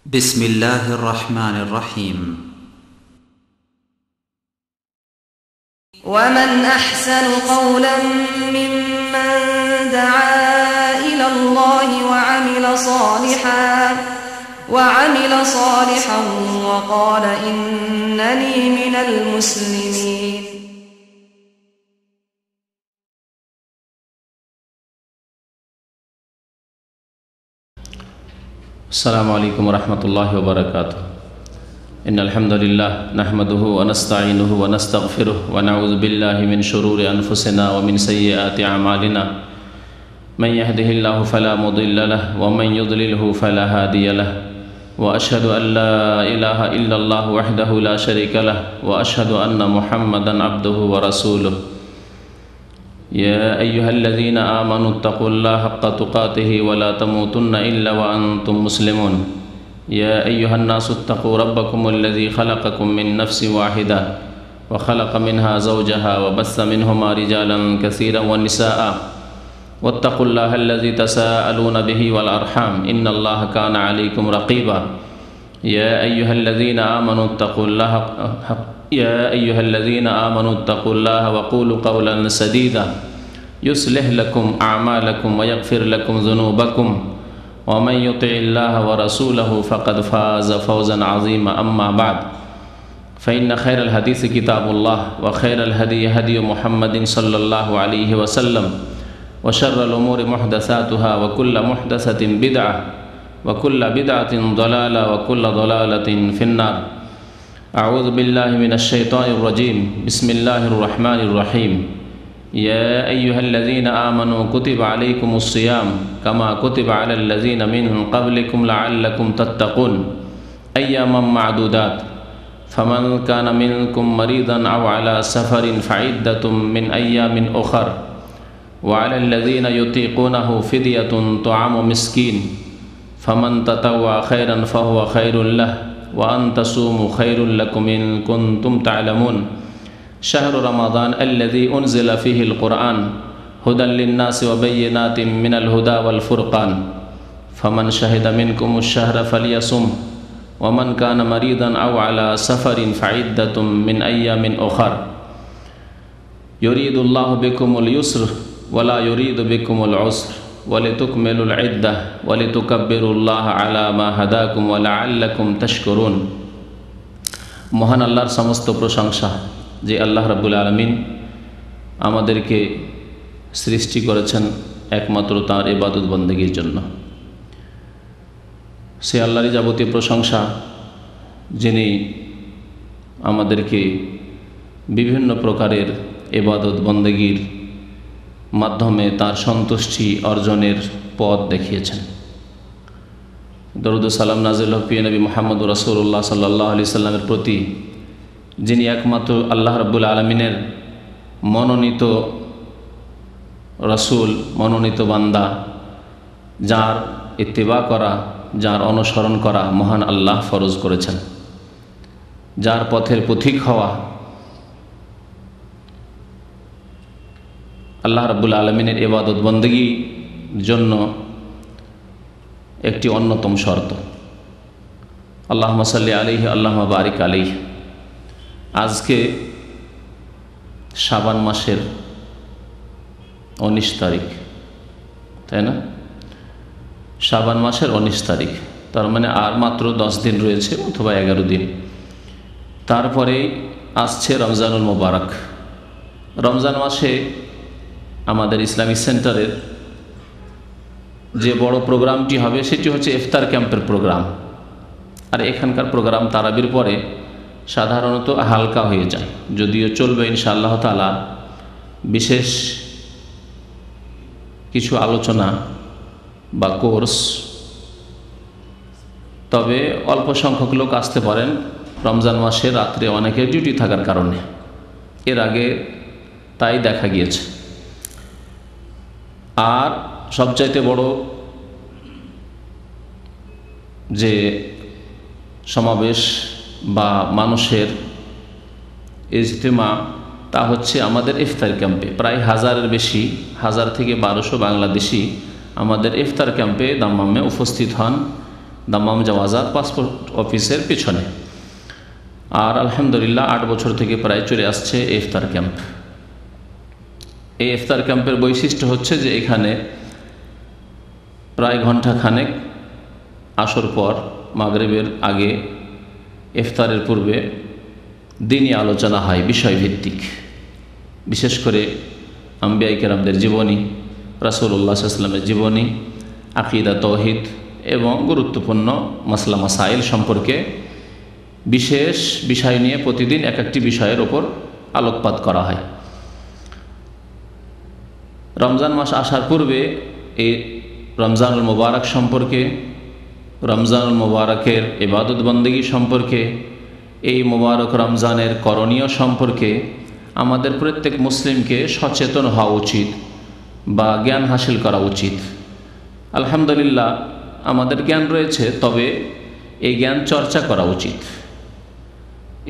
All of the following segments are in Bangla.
بسم الله الرحمن الرحيم. ومن أحسن قولا ممن دعا إلى الله وعمل صالحا وقال إنني من المسلمين. السلام عليكم ورحمة الله وبركاته. إن الحمد لله نحمده ونستعينه ونستغفره ونعوذ بالله من شرور أنفسنا ومن سيئات أعمالنا. من يهده الله فلا مضل له ومن يضلله فلا هادي له، وأشهد أن لا إله إلا الله وحده لا شريك له، وأشهد أن محمدا عبده ورسوله. يا أيها الذين آمنوا اتقوا الله حق تقاته ولا تموتن إلا وأنتم مسلمون. يا أيها الناس اتقوا ربكم الذي خلقكم من نفس واحدة وخلق منها زوجها وبث منهما رجالا كثيرا ونساء، واتقوا الله الذي تساءلون به والأرحام إن الله كان عليكم رقيبا. يا أيها الذين آمنوا اتقوا الله وقولوا قولا سديدا يصلح لكم أعمالكم ويغفر لكم ذنوبكم، ومن يطع الله ورسوله فقد فاز فوزا عظيما. أما بعد، فإن خير الحديث كتاب الله، وخير الهدي هدي محمد صلى الله عليه وسلم، وشر الأمور محدثاتها، وكل محدثة بدعة، وكل بدعة ضلالة، وكل ضلالة في النار. أعوذ بالله من الشيطان الرجيم. بسم الله الرحمن الرحيم. يا أيها الذين آمنوا كتب عليكم الصيام كما كتب على الذين من قبلكم لعلكم تتقون أياما معدودات، فمن كان منكم مريضا أو على سفر فعدة من أيام أخر، وعلى الذين يطيقونه فدية طعام مسكين، فمن تطوع خيرا فهو خير له، وأن تصوموا خير لكم إن كنتم تعلمون. شهر رمضان الذي أنزل فيه القرآن هدى للناس وبينات من الهدى والفرقان، فمن شهد منكم الشهر فليصم، ومن كان مريضا أو على سفر فعدة من أيام أخر. يريد الله بكم اليسر ولا يريد بكم العسر، ولتكملوا العدة ولتكبروا الله على ما هداكم ولعلكم تشكرون. মহান আল্লাহর সমস্ত প্রশংসা, যে আল্লাহ রাব্বুল আলামিন আমাদেরকে সৃষ্টি করেছেন একমাত্র তাঁর ইবাদত বন্দেগীর জন্য। সে আল্লাহরই যাবতীয় প্রশংসা, যিনি আমাদেরকে বিভিন্ন প্রকারের ইবাদত বন্দেগীর মাধ্যমে তার সন্তুষ্টি অর্জনের পথ দেখিয়েছেন। দরুদ ও সালাম নাজিল হোক প্রিয় নবী মুহাম্মদ রাসূলুল্লাহ সাল্লাল্লাহু আলাইহি সাল্লামের প্রতি, যিনি একমাত্র আল্লাহ রাব্বুল আলামিনের মনোনীত রাসূল, মনোনীত বান্দা, যার ইত্তিবা করা, যার অনুসরণ করা মহান আল্লাহ ফরজ করেছেন, যার পথের পথিক হওয়া আল্লাহ রাব্বুল আলামিনের ইবাদত বন্দেগীর জন্য একটি অন্যতম শর্ত। আল্লাহুম্মা সাল্লি আলাইহি আল্লাহুম্মা বারিক আলাইহি। আজকে শাবান মাসের 19 তারিখ, তাই না? শাবান মাসের 19 তারিখ, তার মানে আর মাত্র 10 দিন রয়েছে, অথবা 11 দিন। তারপরে আসছে রমজানুল মুবারক। রমজান মাসে আমাদের ইসলামিক সেন্টারের যে বড় প্রোগ্রামটি হবে সেটি হচ্ছে ইফতার ক্যাম্পের প্রোগ্রাম। আর এখানকার প্রোগ্রাম তারাবির পরে সাধারণত হালকা হয়ে যায়, যদিও চলবে ইনশাআল্লাহ তাআলা বিশেষ কিছু আলোচনা বা কোর্স, তবে অল্প সংখ্যক লোক আসতে পারেন রমজান মাসে রাত্রে অনেকের ডিউটি থাকার কারণে। এর আগে তাই দেখা গিয়েছে। আর সবচাইতে বড় যে সমাবেশ বা মানুষের ইজতেমা, তা হচ্ছে আমাদের ইফতার ক্যাম্পে। প্রায় 1000-এর বেশি, 1000 থেকে 1200 বাংলাদেশি আমাদের ইফতার ক্যাম্পে দাম্মামে উপস্থিত হন। দাম্মাম জাওয়াজাত পাসপোর্ট অফিসের পিছনে। আর আলহামদুলিল্লাহ 8 বছর থেকে প্রায় চলে আসছে ইফতার ক্যাম্প। এই ইফতার ক্যাম্পের বৈশিষ্ট্য হচ্ছে যে এখানে প্রায় ঘণ্টাখানেক আসর পর মাগরিবের আগে ইফতারের পূর্বে দিনী আলোচনা হয় বিষয়ভিত্তিক, বিশেষ করে আম্বিয়া কেরামদের জীবনী, রাসূলুল্লাহ সাল্লাল্লাহু আলাইহি ওয়াসাল্লামের জীবনী, আকীদা তাওহীদ এবং গুরুত্বপূর্ণ মাসলা মাসাইল সম্পর্কে বিশেষ বিষয় নিয়ে প্রতিদিন এক একটি বিষয়ের ওপর আলোকপাত করা হয়। রমজান মাস আসার পূর্বে এই রমজানুল মুবারক সম্পর্কে, রমজানুল মুবারকের ইবাদত বন্দেগী সম্পর্কে, এই মুবারক রমজানের করণীয় সম্পর্কে আমাদের প্রত্যেক মুসলিমকে সচেতন হওয়া উচিত বা জ্ঞান হাসিল করা উচিত। আলহামদুলিল্লাহ আমাদের জ্ঞান রয়েছে, তবে এই জ্ঞান চর্চা করা উচিত,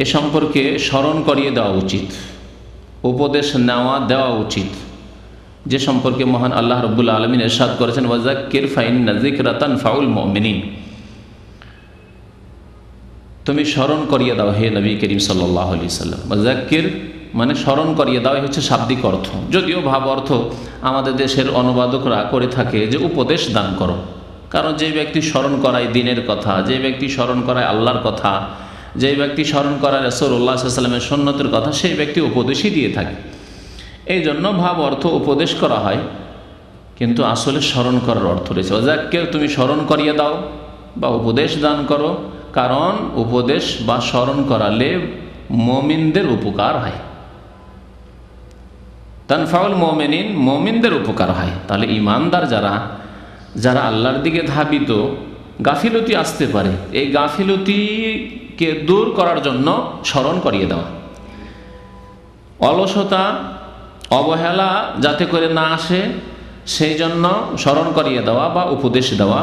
এ সম্পর্কে স্মরণ করিয়ে দেওয়া উচিত, উপদেশ দেওয়া উচিত, যে সম্পর্কে মহান আল্লাহ রাব্বুল আলামিন ইরশাদ করেছেন, ওয়াযাক্কির ফাইন্না যিকরা তানফাউল মুমিনিন। তুমি স্মরণ করিয়ে দাও হে নবী করিম সাল্লাল্লাহু আলাইহি সাল্লাম। ওয়াযাক্কির মানে স্মরণ করিয়ে দেওয়া হচ্ছে শাব্দিক অর্থ, যদিও ভাব অর্থ আমাদের দেশের অনুবাদকরা করে থাকে যে উপদেশ দান করো। কারণ যে ব্যক্তি স্মরণ করায় দ্বীনের কথা, যে ব্যক্তি স্মরণ করায় আল্লাহর কথা, যে ব্যক্তি স্মরণ করায় রাসূলুল্লাহ সাল্লাল্লাহু আলাইহি ওয়াসাল্লামের সুন্নতের কথা, সেই ব্যক্তি উপদেশই দিয়ে থাকে। এই জন্য ভাব অর্থ উপদেশ করা হয়, কিন্তু আসলে স্মরণ করার অর্থ রয়েছে। ওয়াযাক্কির তুমি স্মরণ করিয়ে দাও বা উপদেশ দান করো, কারণ উপদেশ বা স্মরণ করালে মুমিনদের উপকার হয়। তানফাউল মুমিনিন, মুমিনদের উপকার হয়। তাহলে ঈমানদার যারা আল্লাহর দিকে ধাবিত, গাফিলতি আসতে পারে, এই গাফিলতিকে দূর করার জন্য স্মরণ করিয়ে দেওয়া, অলসতা অবহেলা যাতে করে না আসে সেই জন্য স্মরণ করিয়ে দেওয়া বা উপদেশ দেওয়া,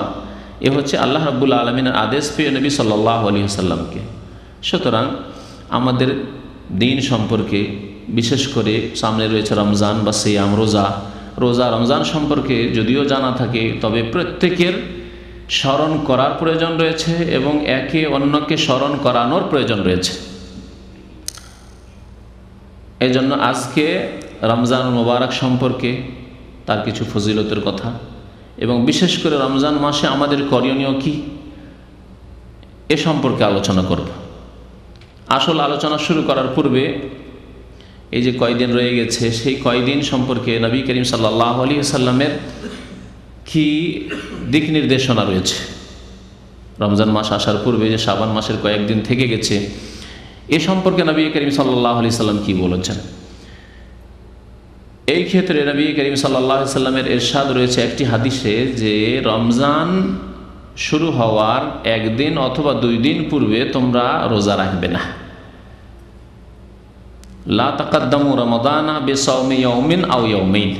এ হচ্ছে আল্লাহ রাব্বুল আলামিনের আদেশ প্রিয় নবী সাল্লাল্লাহু আলাইহি ওয়াসাল্লামকে। সুতরাং আমাদের দিন সম্পর্কে, বিশেষ করে সামনে রয়েছে রমজান বা সিয়াম, রোজা রমজান সম্পর্কে যদিও জানা থাকে, তবে প্রত্যেকের স্মরণ করার প্রয়োজন রয়েছে এবং একে অন্যকে স্মরণ করানোর প্রয়োজন রয়েছে। এই জন্য আজকে রমজানুল মুবারক সম্পর্কে, তার কিছু ফজিলতের কথা এবং বিশেষ করে রমজান মাসে আমাদের করণীয় কি, এ সম্পর্কে আলোচনা করব। আসল আলোচনা শুরু করার পূর্বে এই যে কয়দিন রয়ে গেছে, সেই কয়দিন সম্পর্কে নবী করিম সাল্লাল্লাহু আলাইহি ওয়াসাল্লামের কি দিক নির্দেশনা রয়েছে। রমজান মাস আসার পূর্বে যে শাবান মাসের কয়েকদিন থেকে গেছে, এ সম্পর্কে নবী করিম সাল্লাল্লাহু আলাইহি ওয়াসাল্লাম কি বলেছেন। এই ক্ষেত্রে নবী করিম সাল্লাল্লাহু আলাইহি ওয়াসাল্লামের ইরশাদ রয়েছে একটি হাদিসে যে রমজান শুরু হওয়ার একদিন অথবা 2 দিন পূর্বে তোমরা রোজা রাখবে না। লা তাকাদ্দামু রমাদানা বিসাওমি ইয়াউমিন আও ইয়াউমাইন,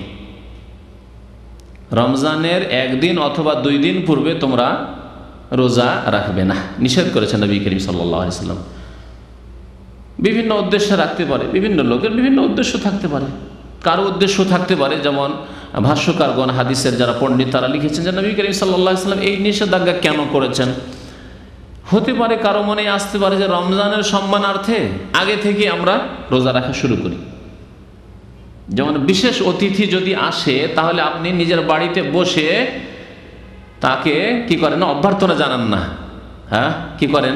রমজানের একদিন অথবা 2 দিন পূর্বে তোমরা রোজা রাখবে না, নিষেধ করেছেন নবী করিম সাল্লাল্লাহু আলাইহি ওয়াসাল্লাম। বিভিন্ন উদ্দেশ্যে রাখতে পারে, বিভিন্ন লোকের বিভিন্ন উদ্দেশ্য থাকতে পারে। কারো উদ্দেশ্য থাকতে পারে, যেমন ভাষ্যকারগণ, হাদিসের যারা পণ্ডিত, তারা লিখেছেন যে নবী করিম সাল্লাল্লাহু আলাইহি ওয়াসাল্লাম এই নিষেধাজ্ঞা কেন করেছেন। হতে পারে কারো মনে আসতে পারে যে রমজানের সম্মানার্থে আগে থেকে আমরা রোজা রাখা শুরু করি। যেমন বিশেষ অতিথি যদি আসে, তাহলে আপনি নিজের বাড়িতে বসে তাকে কি করেন, অভ্যর্থনা জানান না, হ্যাঁ কি করেন,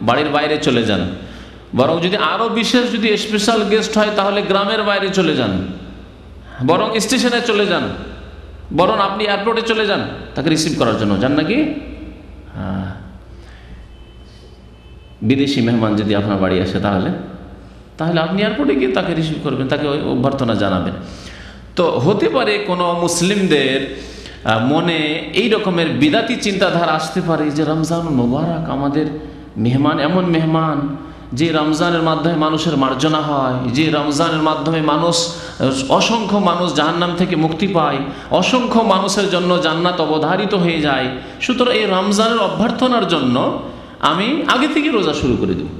বাড়ির বাইরে চলে যান। বরং যদি আরো বিশেষ যদি স্পেশাল গেস্ট হয়, তাহলে গ্রামের বাইরে চলে যান, বরং স্টেশনে চলে যান, বরং আপনি এয়ারপোর্টে চলে যান তাকে রিসিভ করার জন্য। যান নাকি? হ্যাঁ, বিদেশি মেহমান যদি আপনার বাড়ি আসে, তাহলে আপনি এয়ারপোর্টে গিয়ে তাকে রিসিভ করবেন, তাকে অভ্যর্থনা জানাবেন। তো হতে পারে কোনো মুসলিমদের মনে এই রকমের বিদাতি চিন্তাধারা আসতে পারে যে রমজানুল মুবারক আমাদের মেহমান, এমন মেহমান যে রমজানের মাধ্যমে মানুষের মার্জনা হয়, যে রমজানের মাধ্যমে অসংখ্য মানুষ জাহান্নাম থেকে মুক্তি পায়, অসংখ্য মানুষের জন্য জান্নাত অবধারিত হয়ে যায়। সুতরাং এই রমজানের অভ্যর্থনার জন্য আমি আগে থেকে রোজা শুরু করে দেব,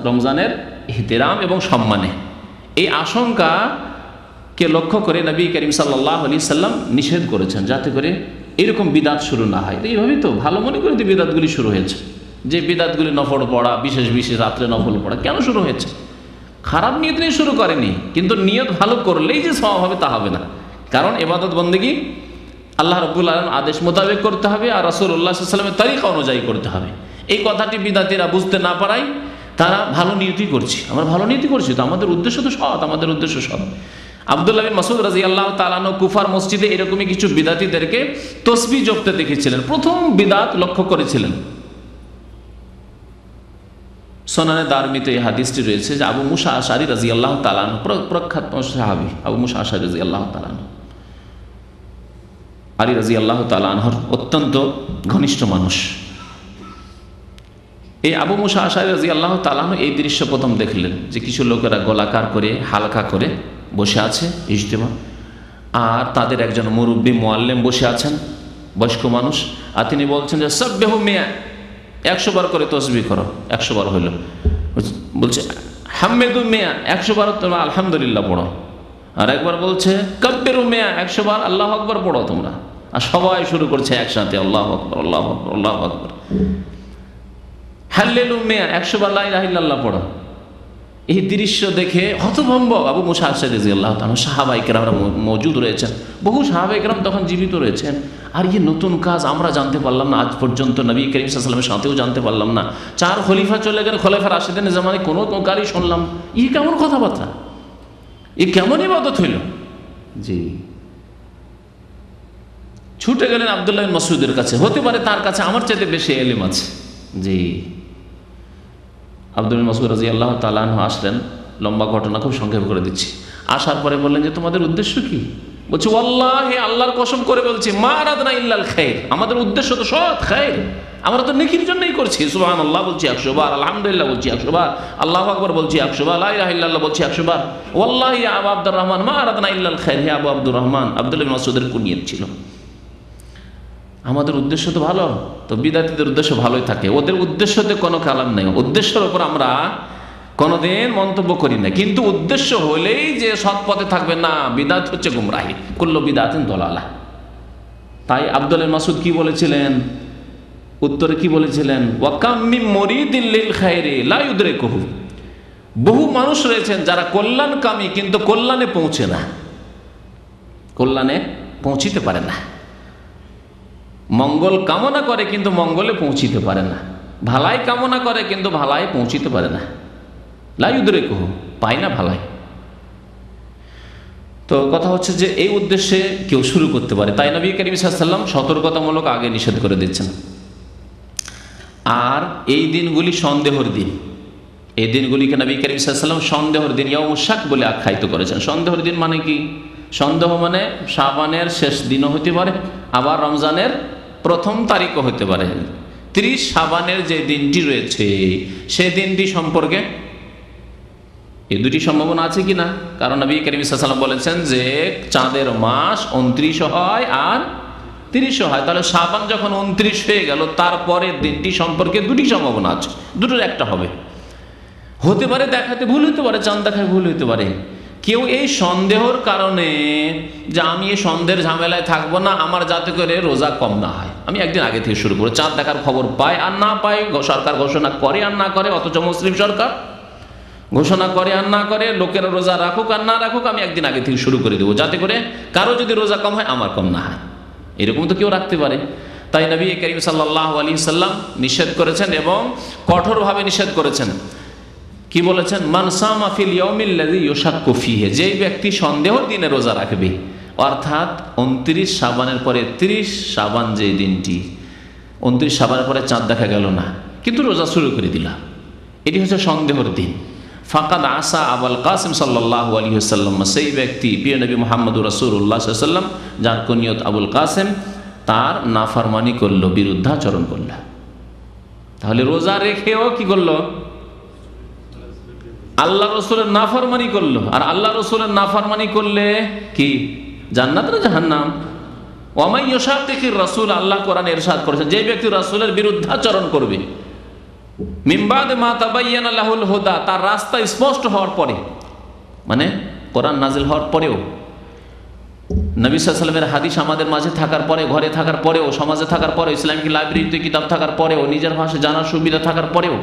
রমজানের ইহতিরাম এবং সম্মানে। এই আশঙ্কাকে লক্ষ্য করে নবী করিম সাল্লাল্লাহু আলাইহি সাল্লাম নিষেধ করেছেন, যাতে করে এরকম বিদাত শুরু না হয়। এইভাবেই তো ভালো মনে করে যে বিদাতগুলি শুরু হয়েছে, যে বিদাতগুলি নফল পড়া, বিশেষ বিশেষ রাত্রে নফল পড়া কেন শুরু হয়েছে? খারাপ নিয়ত নিয়ে শুরু করেনি, কিন্তু নিয়ত ভালো করলেই যে সওয়াব হবে তা হবে না। কারণ ইবাদত বন্দেগী আল্লাহ রাব্বুল আলামিন আদেশ মোতাবেক করতে হবে আর রাসূলুল্লাহ সাল্লাল্লাহু আলাইহি ওয়াসাল্লামের তরিকা অনুযায়ী করতে হবে। এই কথাটি বিদাতীরা বুঝতে না পারায় তারা ভালো নিয়তই করছে, আমরা ভালো নিয়তই করছি, তো আমাদের উদ্দেশ্য তো সৎ, আমাদের উদ্দেশ্য সৎ। আব্দুল্লাহ বিন মাসউদ রাদিয়াল্লাহু তাআলা আনহু কুফার মসজিদে এরকমই কিছু বিদাতীদেরকে তাসবিহ জপতে দেখেছিলেন। প্রথম বিদাত লক্ষ্য করেছিলেন। সুনানে দারমিতে এই হাদিসটি রয়েছে যে আবু মুসা আশআরী রাদিয়াল্লাহু তাআলা আনহু, প্রখ্যাত সাহাবী আবু মুসা আশআরী রাদিয়াল্লাহু তাআলা আনহু, আলী রাদিয়াল্লাহু তাআলা আনহুর অত্যন্ত ঘনিষ্ঠ মানুষ। এই আবু মুসা আশআরী রাদিয়াল্লাহু তাআলা আনহু এই দৃশ্য প্রথম দেখলেন যে কিছু লোকেরা গোলাকার করে হালকা করে বসে আছে ইজতেমা, আর তাদের একজন মুরব্বী মুআল্লিম বসে আছেন, বয়স্ক মানুষ, আর তিনি বলছেন যে সাব্বিহু মিয়া, 100 বার করে তাসবিহ করো। 100 বার হইল, বলছে হামিদু মিয়া, 100 বার তোমরা আলহামদুলিল্লাহ পড়ো। আর একবার বলছে কাব্বিরু মিয়া, 100 বার আল্লাহু আকবার পড়ো তোমরা। আর সবাই শুরু করছে একসাথে আল্লাহু আকবার আল্লাহু আকবার আল্লাহু আকবার। হাল্লেলু মিয়া, 100 বার লা ইলাহা ইল্লাল্লাহ পড়ো। এই দৃশ্য দেখে হতভম্ব আবু মুসা আশআরী রাদিয়াল্লাহু তাআলা, সাহাবায়ে কেরামরা মওজুদ রয়েছেন, বহু সাহাবায়ে কেরাম তখন জীবিত রয়েছেন। আর এই নতুন কাজ আমরা জানতে পারলাম না, আজ পর্যন্ত নবী করিম সাল্লাল্লাহু আলাইহি ওয়াসাল্লামের সাথেও জানতে পারলাম না। 4 খলিফা চলে গেলেন, খলিফার রাশিদিনের জামানায় কোনো কারই শুনলাম। এই কেমন কথাবার্তা, এই কেমন ইবাদত হইল? জি, ছুটে গেলেন আব্দুল্লাহ বিন মাসউদের কাছে, হতে পারে তার কাছে আমার চাইতে বেশি ইলম আছে। জি, আব্দুল্লাহ বিন মাসউদ রাদিয়াল্লাহু তাআলা আনহু আসলেন, লম্বা ঘটনা খুব সংক্ষেপ করে দিচ্ছি। আসার পরে বললেন যে তোমাদের উদ্দেশ্য কি? বলছে ওয়াল্লাহি, আল্লাহর কসম করে বলছি, মা আরাদনা ইল্লাল খাইর, আমাদের উদ্দেশ্য তো সৎ, খাইর, আমরা তো নেকির জন্যই করছি। সুবহানাল্লাহ বলছি 100 বার, আলহামদুলিল্লাহ বলছি 100 বার, আল্লাহু আকবার বলছি 100 বার, লা ইলাহা ইল্লাল্লাহ বলছি 100 বার। ওয়াল্লাহি ইয়া আবু আব্দুর রহমান মা আরাদনা ইল্লাল খাইর, হে আবু আব্দুর রহমান, আব্দুল্লাহ বিন মাসউদের কুনিয়ত ছিল। আমাদের উদ্দেশ্য তো ভালো, তো বিদাতীদের উদ্দেশ্য ভালোই থাকে, ওদের উদ্দেশ্যতে কোনো কালাম নেই, উদ্দেশ্যের উপর আমরা কোনোদিন মন্তব্য করি না। কিন্তু উদ্দেশ্য হলেই যে সৎ পথে থাকবে না, বিদাত হচ্ছে গুমরাহি, কুল্লু বিদাতিন দালালাহ। তাই আব্দুল্লাহ বিন মাসউদ কি বলেছিলেন? উত্তরে কি বলেছিলেন? ওয়া কাম মিন মুরিদিন লিল খায়রি লা ইউদরিকুহু, বহু মানুষ রয়েছেন যারা কল্যাণকামী কিন্তু কল্যাণে পৌঁছে না, কল্যাণে পৌঁছিতে পারে না। মঙ্গল কামনা করে কিন্তু মঙ্গলে পৌঁছিতে পারে না, ভালাই কামনা করে কিন্তু ভালাই পৌঁছিতে পারে না। লা ইউদরিকুহু, পায় না ভালাই। তো কথা হচ্ছে যে এই উদ্দেশ্যে কেউ শুরু করতে পারে, তাই নবী করিম সাল্লাল্লাহু আলাইহি ওয়াসাল্লাম সতর্কতামূলক আগে নিষেধ করে দিচ্ছেন। আর এই দিনগুলি সন্দেহের দিন, এই দিনগুলিকে নবী করিম সাল্লাল্লাহু আলাইহি ওয়াসাল্লাম সন্দেহের দিন, ইয়াউমুশ শাক বলে আখ্যায়িত করেছেন। সন্দেহের দিন মানে কি? সন্দেহ মানে শাবানের শেষ দিনও হতে পারে, আবার রমজানের প্রথম তারিখও হতে পারে। 30 শাবানের যে দিনটি রয়েছে সেই দিনটি সম্পর্কে এই দুটি সম্ভাবনা আছে কি না? কারণ নবী করিম সাল্লাল্লাহু আলাইহি ওয়াসাল্লাম বলেছেন যে চাঁদের মাস 29 হয় আর 30 হয়, তাহলে শাবান যখন 29 হয়ে গেল তারপরের দিনটি সম্পর্কে দুটি সম্ভাবনা আছে, দুটোর একটা হবে। হতে পারে দেখাতে ভুল হতে পারে, চাঁদ দেখায় ভুল হতে পারে। কেউ এই সন্দেহের কারণে যে আমি এই সন্দেহের ঝামেলায় থাকবো না, আমার যাতে করে রোজা কম না হয়, আমি একদিন আগে থেকে শুরু করবো। চাঁদ দেখার খবর পায় আর না পায়, সরকার ঘোষণা করে আর না করে, অথচ মুসলিম সরকার ঘোষণা করে আর না করে, লোকেরা রোজা রাখুক আর না রাখুক, আমি একদিন আগে থেকে শুরু করে দেবো, যাতে করে কারো যদি রোজা কম হয় আমার কম না হয়। এরকম তো কেউ রাখতে পারে। তাই নবী করিম সাল্লাল্লাহু আলাইহি সাল্লাম নিষেধ করেছেন এবং কঠোরভাবে নিষেধ করেছেন। কি বলেছেন? মান সামা ফিল ইয়াউমিল্লাযী ইউশাক্কু ফীহি, যেই ব্যক্তি সন্দেহের দিনে রোজা রাখবে, অর্থাৎ 29 শাবানের পরে 30 শাবান, যে দিনটি 29 শাবানের পরে চাঁদ দেখা গেল না কিন্তু রোজা শুরু করে দিলাম, এটি হচ্ছে সন্দেহের দিন। ফাকাদ আসা আবুল কাসিম সাল্লাল্লাহু আলাইহি ওয়াসাল্লাম, সেই ব্যক্তি প্রিয় নবী মুহাম্মদুর রাসূলুল্লাহ সাল্লাল্লাহু আলাইহি ওয়াসাল্লাম, যার কুনিয়ত আবুল কাসিম, তার নাফরমানি করলো, বিরুদ্ধাচরণ করলো। তাহলে রোজা রেখেও কি করলো? আল্লাহ রসুলের নাফরমানি করলো। আর আল্লাহ রসুলের নাফরমানি করলে কি জান্নাত না জাহান্নাম? ওয়া মান ইউশাকিকির রাসূল, আল্লাহ কোরআনে ইরশাদ করেছেন, যে ব্যক্তি রাসূলের বিরুদ্ধাচরণ করবে, মিন বাদে মা তাবায়্যানা লাহুল হুদা, তার রাস্তা স্পষ্ট হওয়ার পরে, মানে কোরআন নাজিল হওয়ার পরেও নবী সাল্লাল্লাহু আলাইহি ওয়াসাল্লামের হাদিস আমাদের মাঝে থাকার পরে, ঘরে থাকার পরেও, সমাজে থাকার পরেও, ইসলামিক লাইব্রেরিতে কিতাব থাকার পরেও, নিজের ভাষা জানার সুবিধা থাকার পরেও,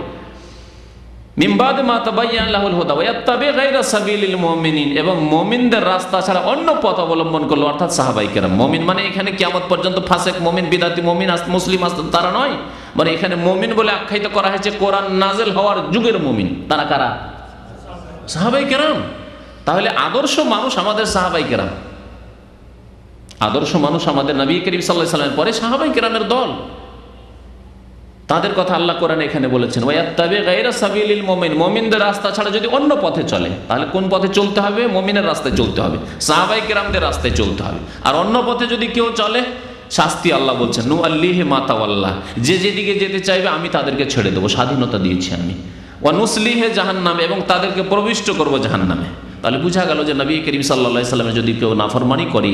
মিন বাদি মা তাবায়্যানা লাহুল হুদা ওয়া ইয়াত্তাবি গায়রা সাবিলিল মুমিনিন, এবং মুমিনদের রাস্তা ছাড়া অন্য পথ অবলম্বন করলো, অর্থাৎ সাহাবায়ে কেরাম। মুমিন মানে এখানে কিয়ামত পর্যন্ত ফাসেক মুমিন, বিদআতি মুমিন, মুসলিম তারা নয়, মানে এখানে মুমিন বলে আখ্যায়িত করা হয়েছে কোরআন নাযিল হওয়ার যুগের মুমিন। তারা কারা? সাহাবায়ে কেরাম। তাহলে আদর্শ মানুষ আমাদের সাহাবায়ে কেরাম, আদর্শ মানুষ আমাদের নবী করিম সাল্লাল্লাহু আলাইহি ওয়াসাল্লামের পরে সাহাবায়ে কেরামের দল। তাদের কথা আল্লাহ কোরআনে এখানে বলেছেন, ওয়ায়াত্তাবি গায়রা সাবিলিল মুমিন, মুমিনদের রাস্তা ছাড়া যদি অন্য পথে চলে, তাহলে কোন পথে চলতে হবে? মুমিনের রাস্তায় চলতে হবে, সাহাবায়ে কেরামদের রাস্তায় চলতে হবে। আর অন্য পথে যদি কেউ চলে, শাস্তি আল্লাহ বলছেন, নু আল্লিহি মা তাওয়াল্লাহ, যে যেদিকে যেতে চাইবে আমি তাদেরকে ছেড়ে দেবো, স্বাধীনতা দিয়েছি আমি। ওয়া নুসলিহি জাহান্নাম, এবং তাদেরকে প্রবিষ্ট করব জাহান্নামে। তাহলে বোঝা গেল যে নবী করিম সাল্লাল্লাহু আলাইহি ওয়াসাল্লামের যদি কেউ নাফরমানি করে,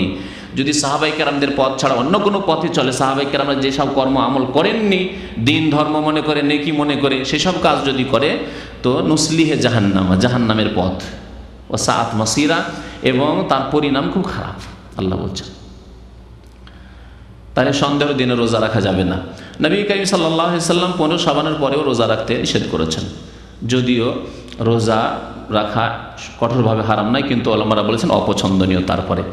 যদি সাহাবায়ে কেরামদের পথ ছাড়া অন্য কোনো পথে চলে, সাহাবায়ে কেরামরা যেসব কর্ম আমল করেননি, দিন ধর্ম মনে করে, নেকি মনে করে, সেসব কাজ যদি করে, তো নুসলিহে জাহান্নাম, জাহান্নামের পথ, ও সাআত মাসিরা, এবং তার পরিণাম খুব খারাপ, আল্লাহ বলছেন। তাহলে সন্দেহের দিনে রোজা রাখা যাবে না। নবী করিম সাল্লাল্লাহু আলাইহি ওয়াসাল্লাম 15 শাবানের পরেও রোজা রাখতে নিষেধ করেছেন, যদিও রোজা রাখা কঠোরভাবে হারাম নয়, কিন্তু ওলামারা বলেছেন অপছন্দনীয়। তারপরে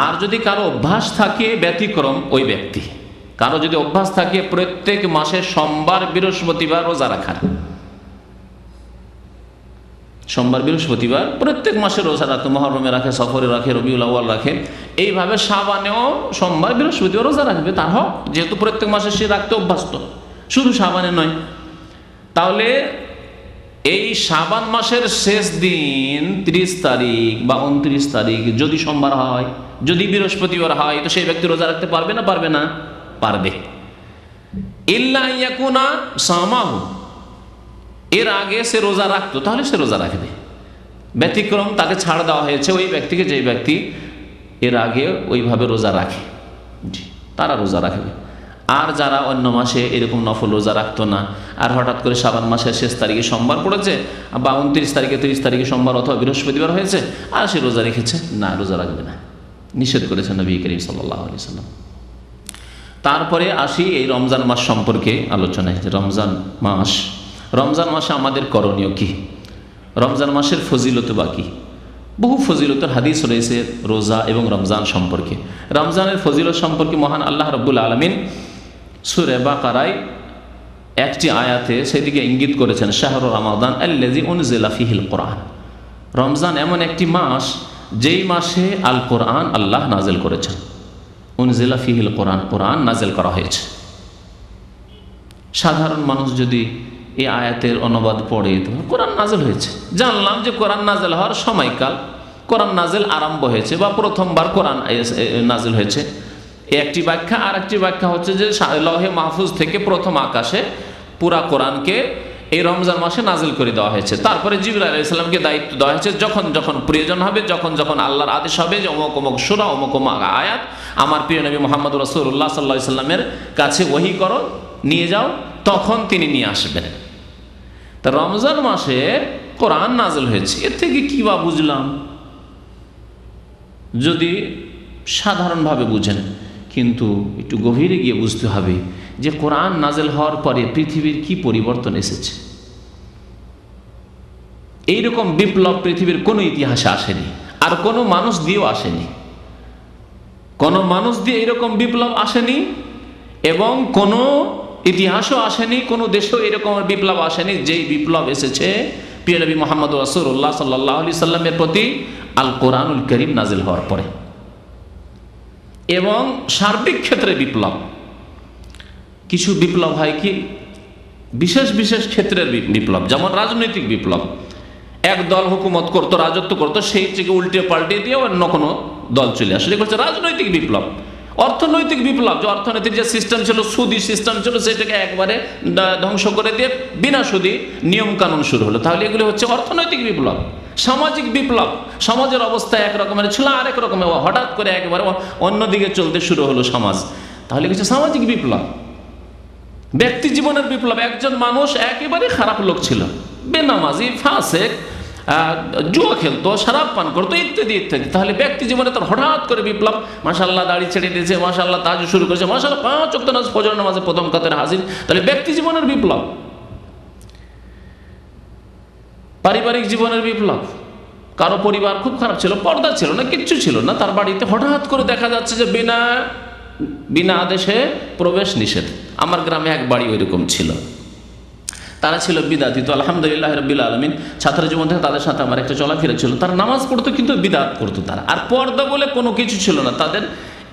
আর যদি কারো অভ্যাস থাকে, ব্যতিক্রম ওই ব্যক্তি, কারো যদি অভ্যাস থাকে প্রত্যেক মাসে সোমবার বৃহস্পতিবার রোজা রাখার, সোমবার বৃহস্পতিবার প্রত্যেক মাসে রোজা রাখতো, মুহররমে রাখে, সফরে রাখে, রবিউল আউয়াল রাখে, এইভাবে শাবানেও সোমবার বৃহস্পতিবার রোজা রাখবে, তার হক, যেহেতু প্রত্যেক মাসে সে রাখতে অভ্যস্ত, শুধু শাবানে নয়। তাহলে এই শাবান মাসের শেষ দিন 30 তারিখ বা 29 তারিখ যদি সোমবার হয়, যদি বৃহস্পতিবার হয়, তো সেই ব্যক্তি রোজা রাখতে পারবে না? পারবে না? পারবে। ইল্লা ইয়াকুনা সামাহু, এর আগে সে রোজা রাখতো, তাহলে সে রোজা রাখবে। ব্যতিক্রম, তাকে ছাড় দেওয়া হয়েছে ওই ব্যক্তিকে, যে ব্যক্তি এর আগে ওইভাবে রোজা রাখে, তারা রোজা রাখবে। আর যারা অন্য মাসে এরকম নফল রোজা রাখতো না, আর হঠাৎ করে শাবান মাসের শেষ তারিখে সোমবার পড়েছে, বা 29 তারিখে 30 তারিখে সোমবার অথবা বৃহস্পতিবার হয়েছে, আর সে রোজা রেখেছে, না, রোজা রাখবে না, নিষেধ করেছেন নবী করিম সাল্লাল্লাহু আলাইহি ওয়াসাল্লাম। তারপরে আসি এই রমজান মাস সম্পর্কে আলোচনায়, যে রমজান মাসে আমাদের করণীয় কি, রমজান মাসের ফজিলত বা কি। বহু ফজিলতের হাদিস রয়েছে রোজা এবং রমজান সম্পর্কে। রমজানের ফজিলত সম্পর্কে মহান আল্লাহ রাব্বুল আলামিন সূরা বাকারায় একটি আয়াতে সেদিকে ইঙ্গিত করেছেন, শাহরু রমাদান আল্লাযী উনজিলা ফীহিল কোরআন, রমজান এমন একটি মাস যেই মাসে আল কোরআন আল্লাহ নাজিল করেছেন। উনজিলা ফীহিল কোরআন, কোরআন নাজিল করা হয়েছে। সাধারণ মানুষ যদি এই আয়াতের অনুবাদ পড়ে, তো কোরআন নাজিল হয়েছে, জানলাম যে কোরআন নাজিল হওয়ার সময়কাল, কোরআন নাজিল আরম্ভ হয়েছে, বা প্রথমবার কোরআন নাজিল হয়েছে, একটি ব্যাখ্যা। আর একটি ব্যাখ্যা হচ্ছে যে লৌহে মাহফুজ থেকে প্রথম আকাশে পুরা কোরআনকে এই রমজান মাসে নাজিল করে দেওয়া হয়েছে। তারপরে জিবরাইল আলাইহিস সালামকে দায়িত্ব দেওয়া হয়েছে, যখন যখন প্রয়োজন হবে, যখন যখন আল্লাহর আদেশ হবে যে অমুক অমুক সূরা, অমুক অমুক আয়াত আমার প্রিয় নবী মুহাম্মদ রাসূলুল্লাহ সাল্লাল্লাহু আলাইহি সাল্লামের কাছে ওহী করো, নিয়ে যাও, তখন তিনি নিয়ে আসবেন। তা রমজান মাসে কোরআন নাজিল হয়েছে, এর থেকে কি বা বুঝলাম? যদি সাধারণভাবে বুঝেন, কিন্তু একটু গভীরে গিয়ে বুঝতে হবে যে কোরআন নাজিল হওয়ার পরে পৃথিবীর কি পরিবর্তন এসেছে। এইরকম বিপ্লব পৃথিবীর কোনো ইতিহাসে আসেনি, আর কোনো মানুষ দিয়েও আসেনি। কোনো মানুষ দিয়ে এরকম বিপ্লব আসেনি, এবং কোনো ইতিহাসও আসেনি, কোনো দেশেও এরকম বিপ্লব আসেনি যেই বিপ্লব এসেছে প্রিয় নবী মুহাম্মদ রাসূলুল্লাহ সাল্লাল্লাহু আলাইহি সাল্লামের প্রতি আল কোরআনুল কারীম নাজিল হওয়ার পরে। এবং সার্বিক ক্ষেত্রে বিপ্লব, কিছু বিপ্লব হয় কি বিশেষ বিশেষ ক্ষেত্রের বিপ্লব, যেমন রাজনৈতিক বিপ্লব। এক দল হুকুমত করতো, রাজত্ব করতো, সেই থেকে উল্টে পাল্টে দিয়ে অন্য কোনো দল চলে আসে, এটা হচ্ছে রাজনৈতিক বিপ্লব। অর্থনৈতিক বিপ্লব, যে অর্থনীতির যে সিস্টেম ছিল, সুদি সিস্টেম ছিল, সেটাকে একবারে ধ্বংস করে দিয়ে বিনা সুদি নিয়ম কানুন শুরু হলো, তাহলে এগুলো হচ্ছে অর্থনৈতিক বিপ্লব। সামাজিক বিপ্লব, সমাজের অবস্থা এক রকমের ছিল, আরেক রকমের, হঠাৎ করে একবারে অন্যদিকে চলতে শুরু হলো সমাজ, তাহলে কিছু সামাজিক বিপ্লব। ব্যক্তি জীবনের বিপ্লব, একজন মানুষ একেবারে খারাপ লোক ছিল, বেনামাজি, ফাসেক, জুয়া খেলতো, শরাব পান করতো, ইত্যাদি ইত্যাদি। তাহলে ব্যক্তি জীবনে তার হঠাৎ করে বিপ্লব, মাশাআল্লাহ দাড়ি ছেড়ে দিয়েছে, মাশাআল্লাহ তাহাজ্জুদ শুরু করেছে, মাশাআল্লাহ 5 ওয়াক্ত নামাজ ফজর নামাজে প্রথম কাতারে হাজির, তাহলে ব্যক্তি জীবনের বিপ্লব। পারিবারিক জীবনের বিপ্লব, কারো পরিবার খুব খারাপ ছিল, পর্দা ছিল না, কিচ্ছু ছিল না, তার বাড়িতে হঠাৎ করে দেখা যাচ্ছে যে বিনা আদেশে প্রবেশ নিষেধ। আমার গ্রামে এক বাড়ি ওইরকম ছিল, তারা ছিল বিদাতি। তো আলহামদুলিল্লাহ রাব্বিল আলামিন, ছাত্র জীবন থেকে তাদের সাথে আমার একটা চলাফেরা ছিল। তারা নামাজ পড়তো কিন্তু বিদাত করতো তারা, আর পর্দা বলে কোনো কিছু ছিল না তাদের।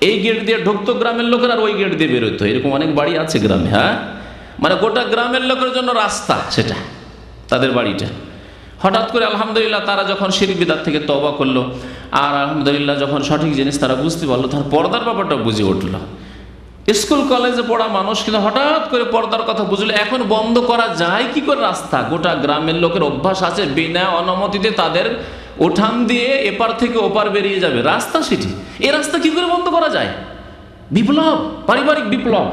এই গেট দিয়ে ঢুকতো গ্রামের লোকের, আর ওই গেট দিয়ে বেরোতো। এরকম অনেক বাড়ি আছে গ্রামে, হ্যাঁ, মানে গোটা গ্রামের লোকের জন্য রাস্তা সেটা, তাদের বাড়িটা। হঠাৎ করে আলহামদুলিল্লাহ তারা যখন শিরক বিদআত থেকে তওবা করলো, আর আলহামদুলিল্লাহ যখন সঠিক জিনিস তারা বুঝতে পারলো, তার পর্দার ব্যাপারটা বুঝে উঠলো। স্কুল কলেজে পড়া মানুষ কিন্তু হঠাৎ করে পর্দার কথা বুঝলো। এখন বন্ধ করা যায় কি করে রাস্তা? গোটা গ্রামের লোকের অভ্যাস আছে বিনা অনুমতিতে তাদের উঠান দিয়ে এপার থেকে ওপার বেরিয়ে যাবে, রাস্তা সেটি। এই রাস্তা কি করে বন্ধ করা যায়? বিপ্লব, পারিবারিক বিপ্লব,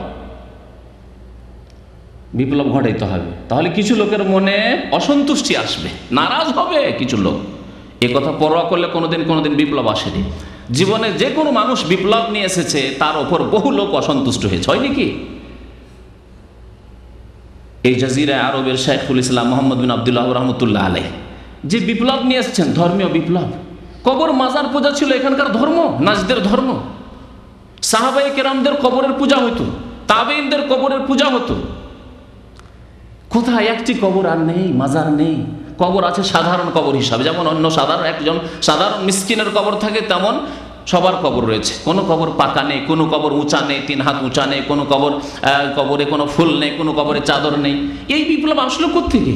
বিপ্লব ঘটাইতে হবে। তাহলে কিছু লোকের মনে অসন্তুষ্টি আসবে, নারাজ হবে কিছু লোক। এ কথা পরোয়া করলে কোনোদিন বিপ্লব আসেনি। জীবনে যে কোনো মানুষ বিপ্লব নিয়ে এসেছে, তার ওপর বহু লোক অসন্তুষ্ট হয়েছে, হয় নাকি? এই জাজিরা আরবের শাইখুল ইসলাম মুহাম্মদ বিন আব্দুল্লাহ রহমতুল্লাহ আলাইহ যে বিপ্লব নিয়ে এসেছেন, ধর্মীয় বিপ্লব। কবর মাজার পূজা ছিল এখানকার ধর্ম, নাজদের ধর্ম। সাহাবায়ে কেরামদের কবরের পূজা হতো, তাবেঈনদের কবরের পূজা হতো। কোথায় একটি কবর আর নেই, মাজার নেই। কবর আছে সাধারণ কবর হিসাবে, যেমন অন্য একজন সাধারণ মিসকিনের কবর থাকে, তেমন সবার কবর রয়েছে। কোনো কবর পাকা নেই, কোনো কবর উঁচা নেই, 3 হাত উঁচা নেই, কোনো কবরে কোনো ফুল নেই, কোনো কবরে চাদর নেই। এই বিপ্লব আসলো কোত্থেকে?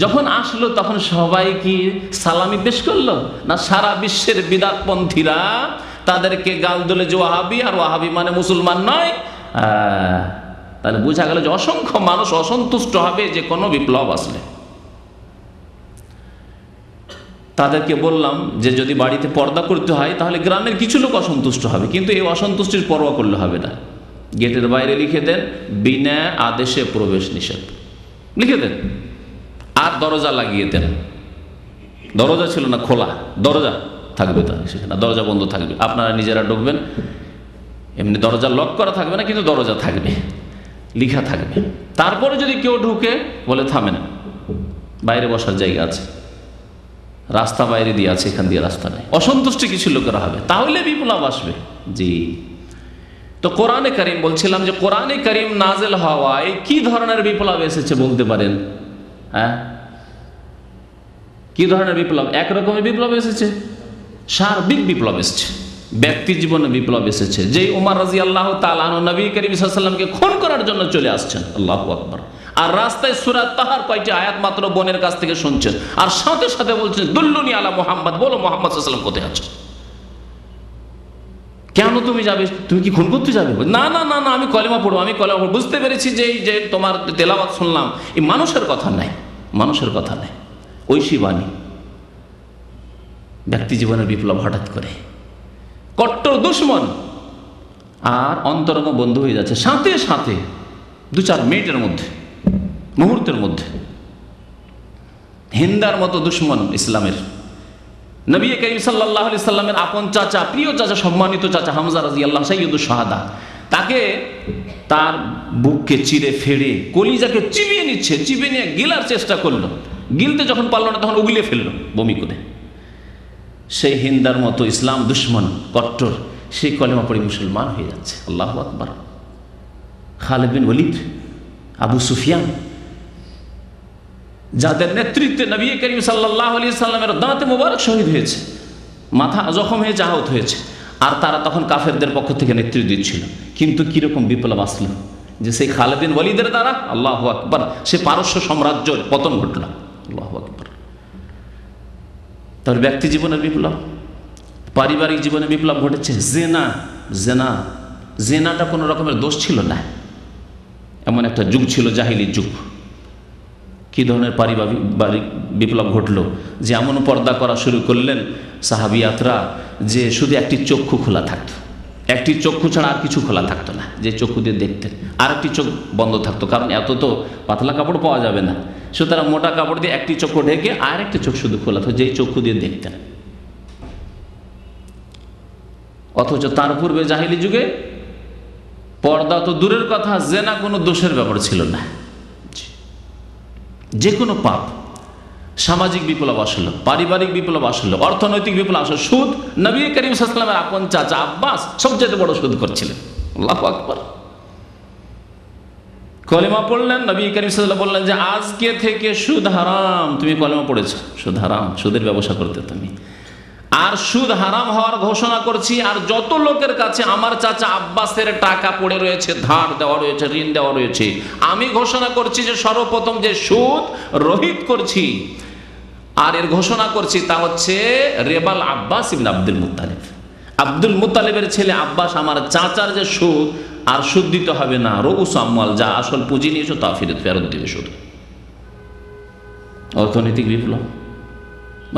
যখন আসলো তখন সবাই কি সালামি পেশ করলো, না সারা বিশ্বের বিদআতপন্থীরা তাদেরকে গাল দিলে যে ওয়াহাবি, আর ওয়াহাবি মানে মুসলমান নয়? তাহলে বোঝা গেল যে অসংখ্য মানুষ অসন্তুষ্ট হবে যে কোনো বিপ্লব আসলে। তাদেরকে বললাম যে যদি বাড়িতে পর্দা করতে হয় তাহলে গ্রামের কিছু লোক অসন্তুষ্ট হবে, কিন্তু এই অসন্তুষ্টির পরোয়া করলে হবে না। গেটের বাইরে লিখে দেন বিনা আদেশে প্রবেশ নিষেধ, লিখে দেন। আর দরজা লাগিয়ে দেন। দরজা ছিল না খোলা, দরজা থাকবে, তাহলে সেখানে দরজা বন্ধ থাকবে, আপনারা নিজেরা ঢুকবেন। এমনি দরজা লক করা থাকবে না, কিন্তু দরজা থাকবে, লিখা থাকবে। তারপরে যদি কেউ ঢুকে বলে থামেন, বাইরে বসার জায়গা আছে, রাস্তা বাইরে দিয়ে আছে, এখান দিয়ে রাস্তা নেই। অসন্তুষ্টি কিছু লোকেরা হবে, তাহলে বিপ্লব আসবে। জি, তো কোরআনে কারীম বলছিলাম যে কোরআনে কারীম নাযিল হওয়ায় কি ধরনের বিপ্লব এসেছে বলতে পারেন? হ্যাঁ, কি ধরনের বিপ্লব? একরকমের বিপ্লব এসেছে, সার্বিক বিপ্লব এসেছে, ব্যক্তি জীবনে বিপ্লব এসেছে। যেই উমর রাদিয়াল্লাহু তাআলা আনহু নবী করিম সাল্লাল্লাহু আলাইহি ওয়াসাল্লামকে খুন করার জন্য চলে আসছেন, আল্লাহু আকবার, আর রাস্তায় সূরা তাহার কয়টি আয়াত মাত্র বোনের কাছ থেকে শুনছেন, আর সাথে সাথে বলছেন দুল্লুনি আলা মুহাম্মদ, বলো মুহাম্মদ সাল্লাল্লাহু আলাইহি ওয়াসাল্লাম কোথায় আছো? কেন তুমি যাবে? তুমি কি খুন করতে যাবে? না না না না, আমি কলেমা পড়বো, আমি কলেমা পড়বো। বুঝতে পেরেছি যে এই যে তোমার তেলাওয়াত শুনলাম, এই মানুষের কথা নাই, মানুষের কথা নাই, ঐশী বাণী। ব্যক্তি জীবনের বিপ্লব হঠাৎ করে, কট্টর দুশ্মন আর অন্তরঙ্গ বন্ধু হয়ে যাচ্ছে সাথে সাথে, 2-4 মিনিটের মধ্যে, মুহূর্তের মধ্যে। হিন্দার মতো দুশ্মন ইসলামের, নবী করিম সাল্লাল্লাহু আলাইহি সাল্লামের আপন চাচা, প্রিয় চাচা, সম্মানিত চাচা হামজা রাদিয়াল্লাহু সাইয়্যিদুশ শাহাদা, তাকে তার বুককে চিরে ফেড়ে কলিজাকে চিবিয়ে নিচ্ছে, চিবিয়ে নিয়ে গিলার চেষ্টা করলো। গিলতে যখন পারল না তখন উগলিয়ে ফেললো বমি করে। সেই হিন্দার মতো ইসলাম দুশ্মন কট্টর, সেই কলেমা পড়ে মুসলমান হয়ে যাচ্ছে। আল্লাহু আকবার। খালিদ বিন ওয়ালিদ, আবু সুফিয়ান, যাদের নেতৃত্বে নবী করিম সাল্লাল্লাহু আলাইহি সাল্লামের দাঁতে মোবারক শহীদ হয়েছে, মাথা জখম হয়ে আহত হয়েছে, আর তারা তখন কাফেরদের পক্ষ থেকে নেতৃত্ব দিচ্ছিল। কিন্তু কিরকম বিপ্লব আসলো যে সেই খালিদ বিন ওয়ালিদের দ্বারা, আল্লাহু আকবার, সে পারস্য সাম্রাজ্যের পতন ঘটল। আল্লাহু আকবার। তার ব্যক্তি জীবনের বিপ্লব, পারিবারিক জীবনে বিপ্লব ঘটেছে। জেনাটা কোনো রকমের দোষ ছিল না, এমন একটা যুগ ছিল, জাহিলির যুগ। কি ধরনের পারিবারিক বিপ্লব ঘটলো যে এমন পর্দা করা শুরু করলেন সাহাবিয়াতরা যে শুধু একটি চক্ষু খোলা থাকতো, একটি চক্ষু ছাড়া আর কিছু খোলা থাকতো না, যে চক্ষু দিয়ে দেখতেন, আর একটি চোখ বন্ধ থাকতো, কারণ এত তো পাতলা কাপড় পাওয়া যাবে না, সুতরাং মোটা কাপড় দিয়ে একটি চক্ষু ঢেকে আর একটি চোখ শুধু খোলা তো, যেই চক্ষু দিয়ে দেখতেন। অথচ তার পূর্বে জাহিলি যুগে পর্দা তো দূরের কথা, জেনা কোনো দোষের ব্যাপার ছিল না। যে কোনো পাপ, সামাজিক বিপ্লব আসলো, পারিবারিক বিপ্লব আসলো, অর্থনৈতিক বিপ্লব আসলো, সুদ, নবী করিম সাল্লাল্লাহু আলাইহি ওয়াসাল্লামের আপন চাচা আব্বাস সবচেয়ে বড় সুদ করছিলেন। আল্লাহু আকবার। কলেমা পড়লেন, নবী করিম সাল্লাল্লাহু আলাইহি ওয়াসাল্লাম বললেন যে আজকে থেকে সুদ হারাম। তুমি কলেমা পড়েছো, সুদ হারাম, সুদের ব্যবসা করতে তুমি, আর সুদ হারাম হওয়ার ঘোষণা করছি। আর যত লোকের কাছে আমার চাচা আব্বাসের টাকা পড়ে রয়েছে, ধার দেওয়া রয়েছে, ঋণ দেওয়া রয়েছে, আমি ঘোষণা করছি যে সর্বপ্রথম যে সুদ রহিত করছি, আর এর ঘোষণা করছি তা হচ্ছে রেবাল আব্বাস ইবনে আব্দুল মুত্তালিব, আব্দুল মুত্তালিবের ছেলে আব্বাস আমার চাচার যে সুদ, আর সুদ দিতে হবে না, রউস আমওয়াল, যা আসল পুঁজি নিয়েছো তা ফেরত দিবে শুধু। অর্থনৈতিক বিপ্লব,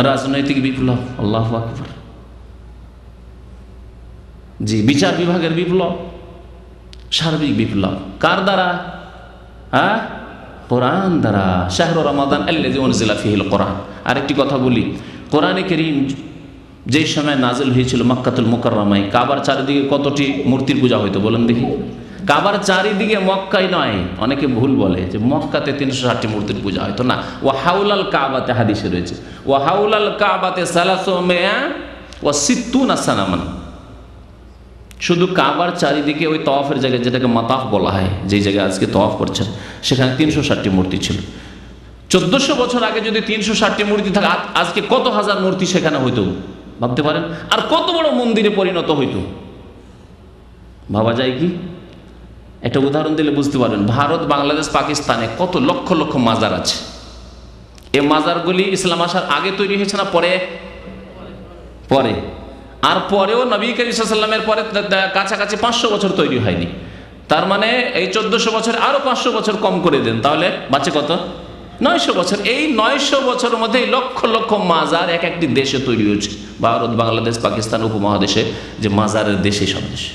রাজনৈতিক বিপ্লব, আল্লাহু আকবার। জি, বিচার বিভাগের বিপ্লব, সার্বিক বিপ্লব কার দ্বারা? কোরআন দ্বারা। শাহরু রমাদান আল্লাযী উনজিলা ফীহিল কোরআন। আরেকটি কথা বলি, কোরআনে কারীম যেই সময় নাজিল হয়েছিল মক্কাতুল মুকাররমায়, কাবার চারিদিকে কতটি মূর্তির পূজা হইতো বলেন দেখি? কাবার চারিদিকে, মক্কায় নয়, অনেকে ভুল বলে যে মক্কাতে 360টি মূর্তির পূজা হয়তো না। ওয়া হাউলাল কাবাতে হাদিসে রয়েছে ওয়া হাউলাল কাবাতে 360 সানামান। শুধু কাবার চারিদিকে ওই তওয়াফের জায়গায়, যেটাকে মাতাফ বলা হয়, যেই জায়গায় আজকে তওয়াফ করছেন, সেখানে 360টি মূর্তি ছিল। 1400 বছর আগে যদি 360টি মূর্তি থাকে, আজকে কত হাজার মূর্তি সেখানে হইতো ভাবতে পারেন? আর কত বড় মন্দিরে পরিণত হইতো ভাবা যায় কি? একটা উদাহরণ দিলে বুঝতে পারবেন। ভারত, বাংলাদেশ, পাকিস্তানে কত লক্ষ লক্ষ মাজার আছে। এই মাজারগুলি ইসলাম আসার আগে তৈরি হয়েছে না পরে? পরে। আর পরেও নবী করিম সাল্লাল্লাহু আলাইহি ওয়াসাল্লামের পরে কাছাকাছি 500 বছর তৈরি হয়নি। তার মানে এই 1400 বছর আরো 500 বছর কম করে দেন, তাহলে বাঁচে কত? 900 বছর। এই 900 বছরের মধ্যে লক্ষ লক্ষ মাজার এক একটি দেশে তৈরি হয়েছে। ভারত, বাংলাদেশ, পাকিস্তান উপমহাদেশে যে মাজারের দেশ, এই সব দেশে।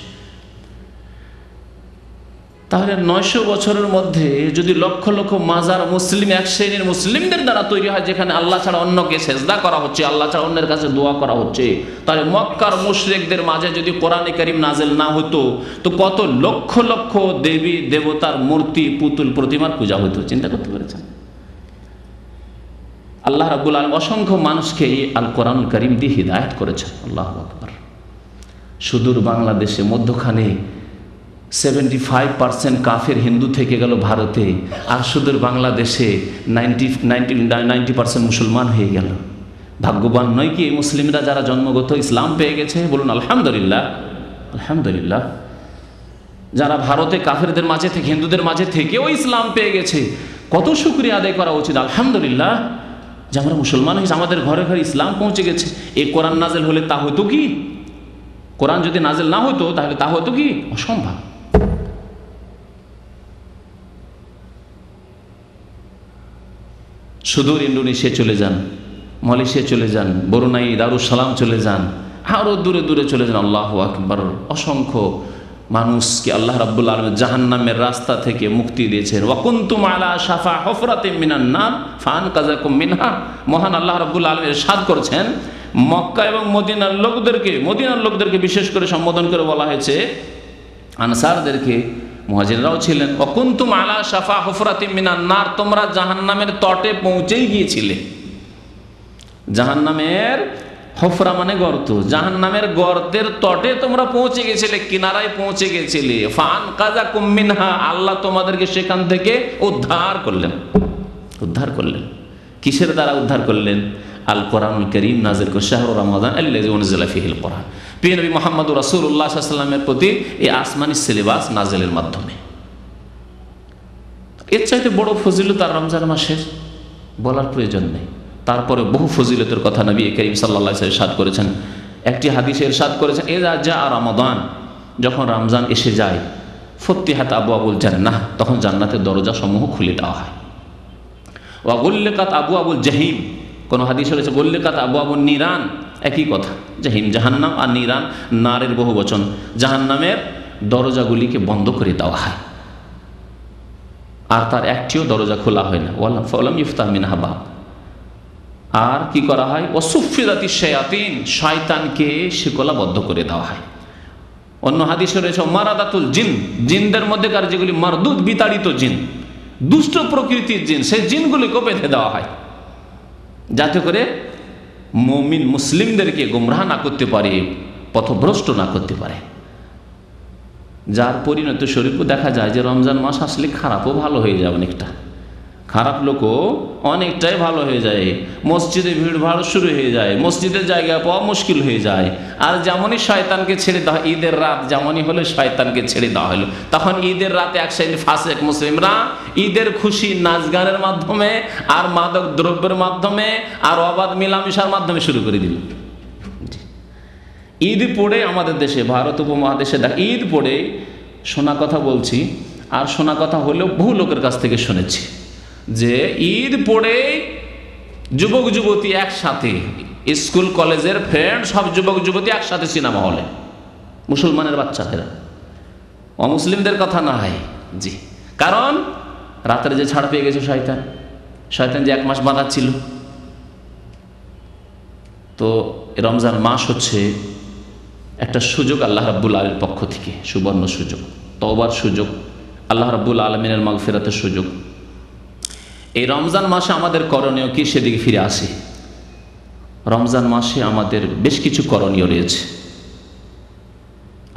তাহলে 900 বছরের মধ্যে যদি লক্ষ লক্ষ মাজার মুসলিম, এক শ্রেণীর মুসলিমদের দ্বারা তৈরি হয়, যেখানে আল্লাহ ছাড়া অন্যকে সেজদা করা হচ্ছে, আল্লাহ ছাড়া অন্যের কাছে দোয়া করা হচ্ছে, তাহলে মক্কার মুশরিকদের মাঝে যদি কোরআনে কারীম নাজিল না হতো, তো কত লক্ষ লক্ষ দেবী দেবতার মূর্তি, পুতুল, প্রতিমার পূজা হতো। চিন্তা করতে পেরেছেন? আল্লাহ রাব্বুল আলামিন অসংখ্য মানুষকে আল কোরআনুল কারীম দিয়ে হিদায়াত করেছেন। আল্লাহু আকবার। সুদূর বাংলাদেশে মধ্যখানে 75% কাফের হিন্দু থেকে গেল ভারতে, আর সুদূর বাংলাদেশে 90% মুসলমান হয়ে গেল। ভাগ্যবান নয় কি এই মুসলিমরা যারা জন্মগত ইসলাম পেয়ে গেছে? বলুন আলহামদুলিল্লাহ, আলহামদুলিল্লাহ। যারা ভারতে কাফেরদের মাঝে থেকে, হিন্দুদের মাঝে থেকেও ইসলাম পেয়ে গেছে, কত শুকরিয়া আদায় করা উচিত। আলহামদুলিল্লাহ যে আমরা মুসলমান হয়েছি, আমাদের ঘরে ঘরে ইসলাম পৌঁছে গেছে। এই কোরআন নাজেল হলে তা হতো কি? কোরআন যদি নাজেল না হতো তাহলে তা হতো কি? অসম্ভব। সুদূর ইন্দোনেশিয়া চলে যান, মালয়েশিয়া চলে যান, বরুনাই, দারুস সালাম চলে যান, আরো দূরে দূরে চলে যান। আল্লাহু আকবার। অসংখ্য মানুষকে আল্লাহ রাব্বুল আলামিন জাহান্নামের রাস্তা থেকে মুক্তি দিয়েছেন। ওয়া কুনতুম আলা শাফা হুফরাতিন মিনান নার ফাআনকাযাকুম মিনহা। মহান আল্লাহ রাব্বুল আলামিন ইরশাদ করেছেন, মক্কা এবং মদিনার লোকদেরকে বিশেষ করে সম্বোধন করে বলা হয়েছে, আনসারদেরকে, মুহাজিররাও ছিলেন। ওয়া কুনতুম আলা শাফা হুফরাতিন মিনান নার, তোমরা জাহান্নামের তটে পৌঁছেই গিয়েছিলে। জাহান্নামের হুফরা মানে গর্ত, জাহান্নামের গর্তের তটে তোমরা পৌঁছে গেছিলে, কিনারায় পৌঁছে গেছিলে। ফাআনকাযাকুম মিনহা, আল্লাহ তোমাদেরকে সেখান থেকে উদ্ধার করলেন। কিসের দ্বারা উদ্ধার করলেন? আল কোরআনুল কারীম নাযিল করে, শাহরু রমাদান আল্লাযী উনজিলা ফীহিল কোরআন। প্রিয় নবী মুহাম্মদুর রাসূলুল্লাহ সাল্লাল্লাহু আলাইহি ওয়াসাল্লামের প্রতি এই আসমানি সিলেবাস নাযিলের মাধ্যমে। এর চাইতে বড় ফজিলত আর রমজান মাসের বলার প্রয়োজন নেই। তারপরে বহু ফজিলতের কথা নবী করিম সাল্লাল্লাহু আলাইহি ওয়াসাল্লাম ইরশাদ করেছেন। একটি হাদিসে ইরশাদ করেছেন, ইযা জাআ রমাদান, যখন রমজান এসে যায়, ফুতিহাত আবওয়াবুল জান্নাহ, তখন জান্নাতের দরজা সমূহ খুলে দেওয়া হয়। ওয়া গুল্লিকাত আবওয়াবুল জাহিম, কোন হাদিসে রয়েছে গুল্লিকাত আবওয়াবুন নিরান, একই কথা। জাহিম জাহান্নাম, আর নিরান নারের বহু বচন। জাহান্নামের দরজাগুলিকে বন্ধ করে দেওয়া হয়। আর তার একটিও দরজা খোলা হয় না, ওয়ালাম ইফতাহ মিনহা বাব। আর কি করা হয়, ওয়াসুফিদাতি শায়াতিন, শয়তানকে শিকলাবদ্ধ করে দেওয়া হয়। অন্য হাদিসে রয়েছে মারাদাতুল জিন, জিনদের মধ্যেকার যেগুলি মারদুদ বিতাড়িত জিন, দুষ্ট প্রকৃতির জিন, সেই জিনগুলিকে বেঁধে দেওয়া হয় যাতে করে মুমিন মুসলিমদেরকে গোমরাহ না করতে পারে, পথভ্রষ্ট না করতে পারে। যার পরিণত স্বরূপও দেখা যায় যে রমজান মাস আসলে খারাপও ভালো হয়ে যায়, অনেকটা খারাপ লোকও অনেকটাই ভালো হয়ে যায়। মসজিদে ভিড়ভাড় শুরু হয়ে যায়, মসজিদের জায়গা পাওয়া মুশকিল হয়ে যায়। আর যেমনই শয়তানকে ছেড়ে দেওয়া, ঈদের রাত যেমনই হলো শয়তানকে ছেড়ে দেওয়া হলো, তখন ঈদের রাতে এক শ্রেণীর ফাসেক মুসলিমরা ঈদের খুশি নাচ গানের মাধ্যমে আর মাদক দ্রব্যের মাধ্যমে আর অবাধ মিলামিশার মাধ্যমে শুরু করে দিল। ঈদ পড়ে আমাদের দেশে, ভারত উপমহাদেশে ঈদ পড়ে শোনা কথা বলছি, আর শোনা কথা হলেও বহু লোকের কাছ থেকে শুনেছি যে ঈদ পড়ে যুবক যুবতী একসাথে, স্কুল কলেজের ফ্রেন্ড সব যুবক যুবতী একসাথে সিনেমা হলে, মুসলমানের বাচ্চাদের, অমুসলিমদের কথা না হয়। জি, কারণ রাতের যে ছাড় পেয়ে গেছে শয়তান, শয়তান যে 1 মাস বাঁধাচ্ছিল। তো রমজান মাস হচ্ছে একটা সুযোগ আল্লাহ রাব্বুল আলামিনের পক্ষ থেকে, সুবর্ণ সুযোগ, তওবার সুযোগ, আল্লাহ রাব্বুল আলামিনের মাগফিরাতের সুযোগ। এই রমজান মাসে আমাদের করণীয় কি, সেদিকে ফিরে আসি। রমজান মাসে আমাদের বেশ কিছু করণীয় রয়েছে।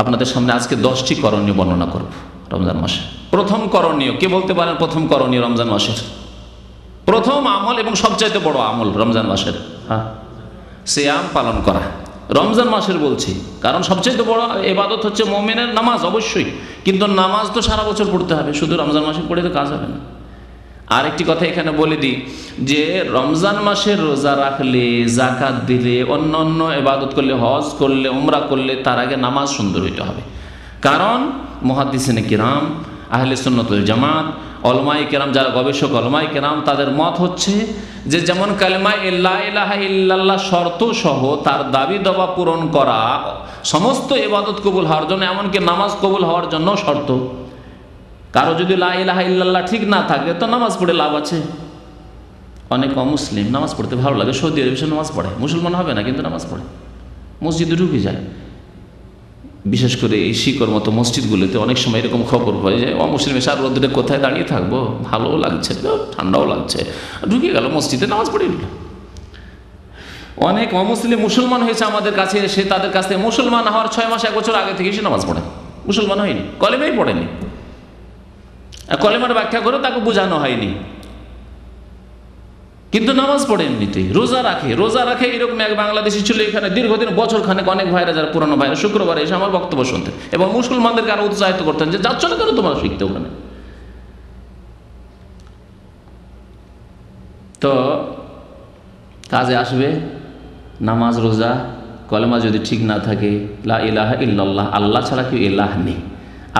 আপনাদের সামনে আজকে 10টি করণীয় বর্ণনা করব রমজান মাসে। প্রথম করণীয়, কে বলতে পারেন প্রথম করণীয় রমজান মাসের? প্রথম আমল এবং সবচাইতে বড় আমল রমজান মাসের, সিয়াম পালন করা। রমজান মাসের বলছি কারণ সবচেয়ে বড় ইবাদত হচ্ছে মুমিনের নামাজ, অবশ্যই, কিন্তু নামাজ তো সারা বছর পড়তে হবে, শুধু রমজান মাসে পড়ে তো কাজ হবে না। আর একটি কথা এখানে বলে দিই যে রমজান মাসে রোজা রাখলে, যাকাত দিলে, অন্য অন্য ইবাদত করলে, হজ করলে, উমরা করলে তার আগে নামাজ সুন্দর হইতে হবে। কারণ মুহাদ্দিসিনে কিরাম, আহলে সুন্নাত ওয়াল জামাত, উলামায়ে কেরাম, যারা গবেষক উলামায়ে কেরাম, তাদের মত হচ্ছে যে যেমন কালেমা লা ইলাহা ইল্লাল্লাহ শর্ত সহ তার দাবি দাওয়া পূরণ করা সমস্ত ইবাদত কবুল হওয়ার জন্য, এমনকি নামাজ কবুল হওয়ার জন্য শর্ত। কারো যদি লা ইলাহা ইল্লাল্লাহ ঠিক না থাকে তো নামাজ পড়ে লাভ আছে। অনেক অমুসলিম নামাজ পড়তে ভালো লাগে, সৌদি আরবে নামাজ পড়ে, মুসলমান হবে না কিন্তু নামাজ পড়ে, মসজিদে ঢুকে যায়। বিশেষ করে এই শিকর মতো মসজিদগুলোতে অনেক সময় এরকম খবর হয় যে অমুসলিম এসে আর রোদ্রে কোথায় দাঁড়িয়ে থাকবো, ভালোও লাগছে, ঠান্ডাও লাগছে, ঢুকে গেল মসজিদে, নামাজ পড়ে নিল। অনেক অমুসলিম মুসলমান হয়েছে আমাদের কাছে এসে, তাদের কাছ থেকে মুসলমান হওয়ার 6 মাস 1 বছর আগে থেকে এসে নামাজ পড়ে, মুসলমান হয়নি, কলেমাই পড়েনি, কলেমার ব্যাখ্যা করে তাকে বোঝানো হয়নি, কিন্তু নামাজ পড়ে এমনিতেই। রোজা রাখে এরকম এক বাংলাদেশি ছিল এখানে দীর্ঘদিন, বছর খানেক, অনেক ভাইরা যারা পুরানো ভাইরা শুক্রবার এসে আমার বক্তব্য শুনতেন এবং মুসলমানদেরকে আরো উৎসাহিত করতেন যে যাচ্ছ না কেন তোমরা শিখতে ওখানে। তো কাজে আসবে নামাজ, রোজা, কলেমা যদি ঠিক না থাকে, লা ইলাহা ইল্লাল্লাহ, আল্লাহ ছাড়া কেউ ইলাহ নেই,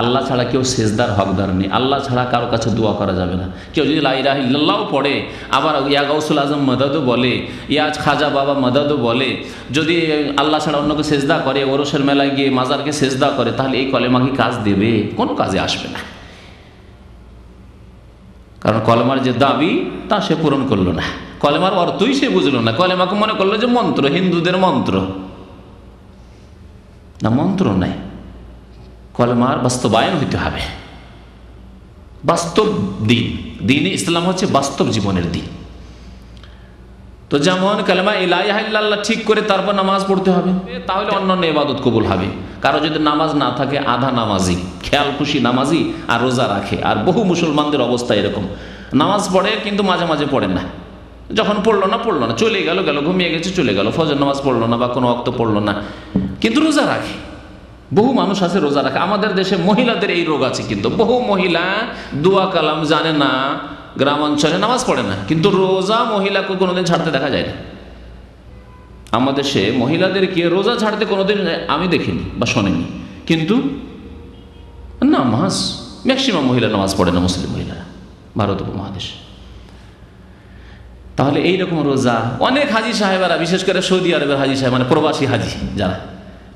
আল্লাহ ছাড়া কেউ সেজদার হকদার নেই, আল্লাহ ছাড়া কারো কাছে দোয়া করা যাবে না। কেউ যদি লা ইলাহা ইল্লাল্লাহ পড়ে, আবার ইয়া গাউসুল আজম মদদও বলে, ইয়া খাজা বাবা মদদও বলে, যদি আল্লাহ ছাড়া অন্যকে সেজদা করে, ওরসের মেলায় গিয়ে মাজারকে সেজদা করে, তাহলে এই কলেমা কি কাজ দেবে? কোনো কাজে আসবে না। কারণ কলেমার যে দাবি তা সে পূরণ করলো না, কলেমার অর্থই সে বুঝলো না, কলেমাকে মনে করলো যে মন্ত্র, হিন্দুদের মন্ত্র না, মন্ত্র নাই, কলেমার বাস্তবায়ন হইতে হবে, বাস্তব দিন। দিনে ইসলাম হচ্ছে বাস্তব জীবনের দিন। তো যেমন কালেমা লা ইলাহা ইল্লাল্লাহ ঠিক করে তারপর নামাজ পড়তে হবে, তাহলে অন্যান্য ইবাদত কবুল হবে। কারো যদি নামাজ না থাকে, আধা নামাজি, খেয়াল খুশি নামাজি আর রোজা রাখে, আর বহু মুসলমানদের অবস্থা এরকম, নামাজ পড়ে কিন্তু মাঝে মাঝে পড়ে না, যখন পড়লো না, চলে গেল, ঘুমিয়ে গেছে, চলে গেল, ফজর নামাজ পড়লো না বা কোনো ওয়াক্ত পড়লো না, কিন্তু রোজা রাখে। বহু মানুষ আছে রোজা রাখে। আমাদের দেশে মহিলাদের এই রোগ আছে, কিন্তু বহু মহিলা দোয়া কালাম জানে না, গ্রাম অঞ্চলে নামাজ পড়ে না, কিন্তু রোজা মহিলাকে কোনোদিন ছাড়তে দেখা যায় না। আমাদের দেশে মহিলাদেরকে রোজা ছাড়তে কোনোদিন আমি দেখিনি বা শোনেনি, কিন্তু নামাজ ম্যাক্সিমাম মহিলা নামাজ পড়ে না, মুসলিম মহিলারা ভারত উপমহাদেশ। তাহলে এইরকম রোজা অনেক হাজি সাহেবেরা, বিশেষ করে সৌদি আরবের হাজি সাহেব, মানে প্রবাসী হাজি, যারা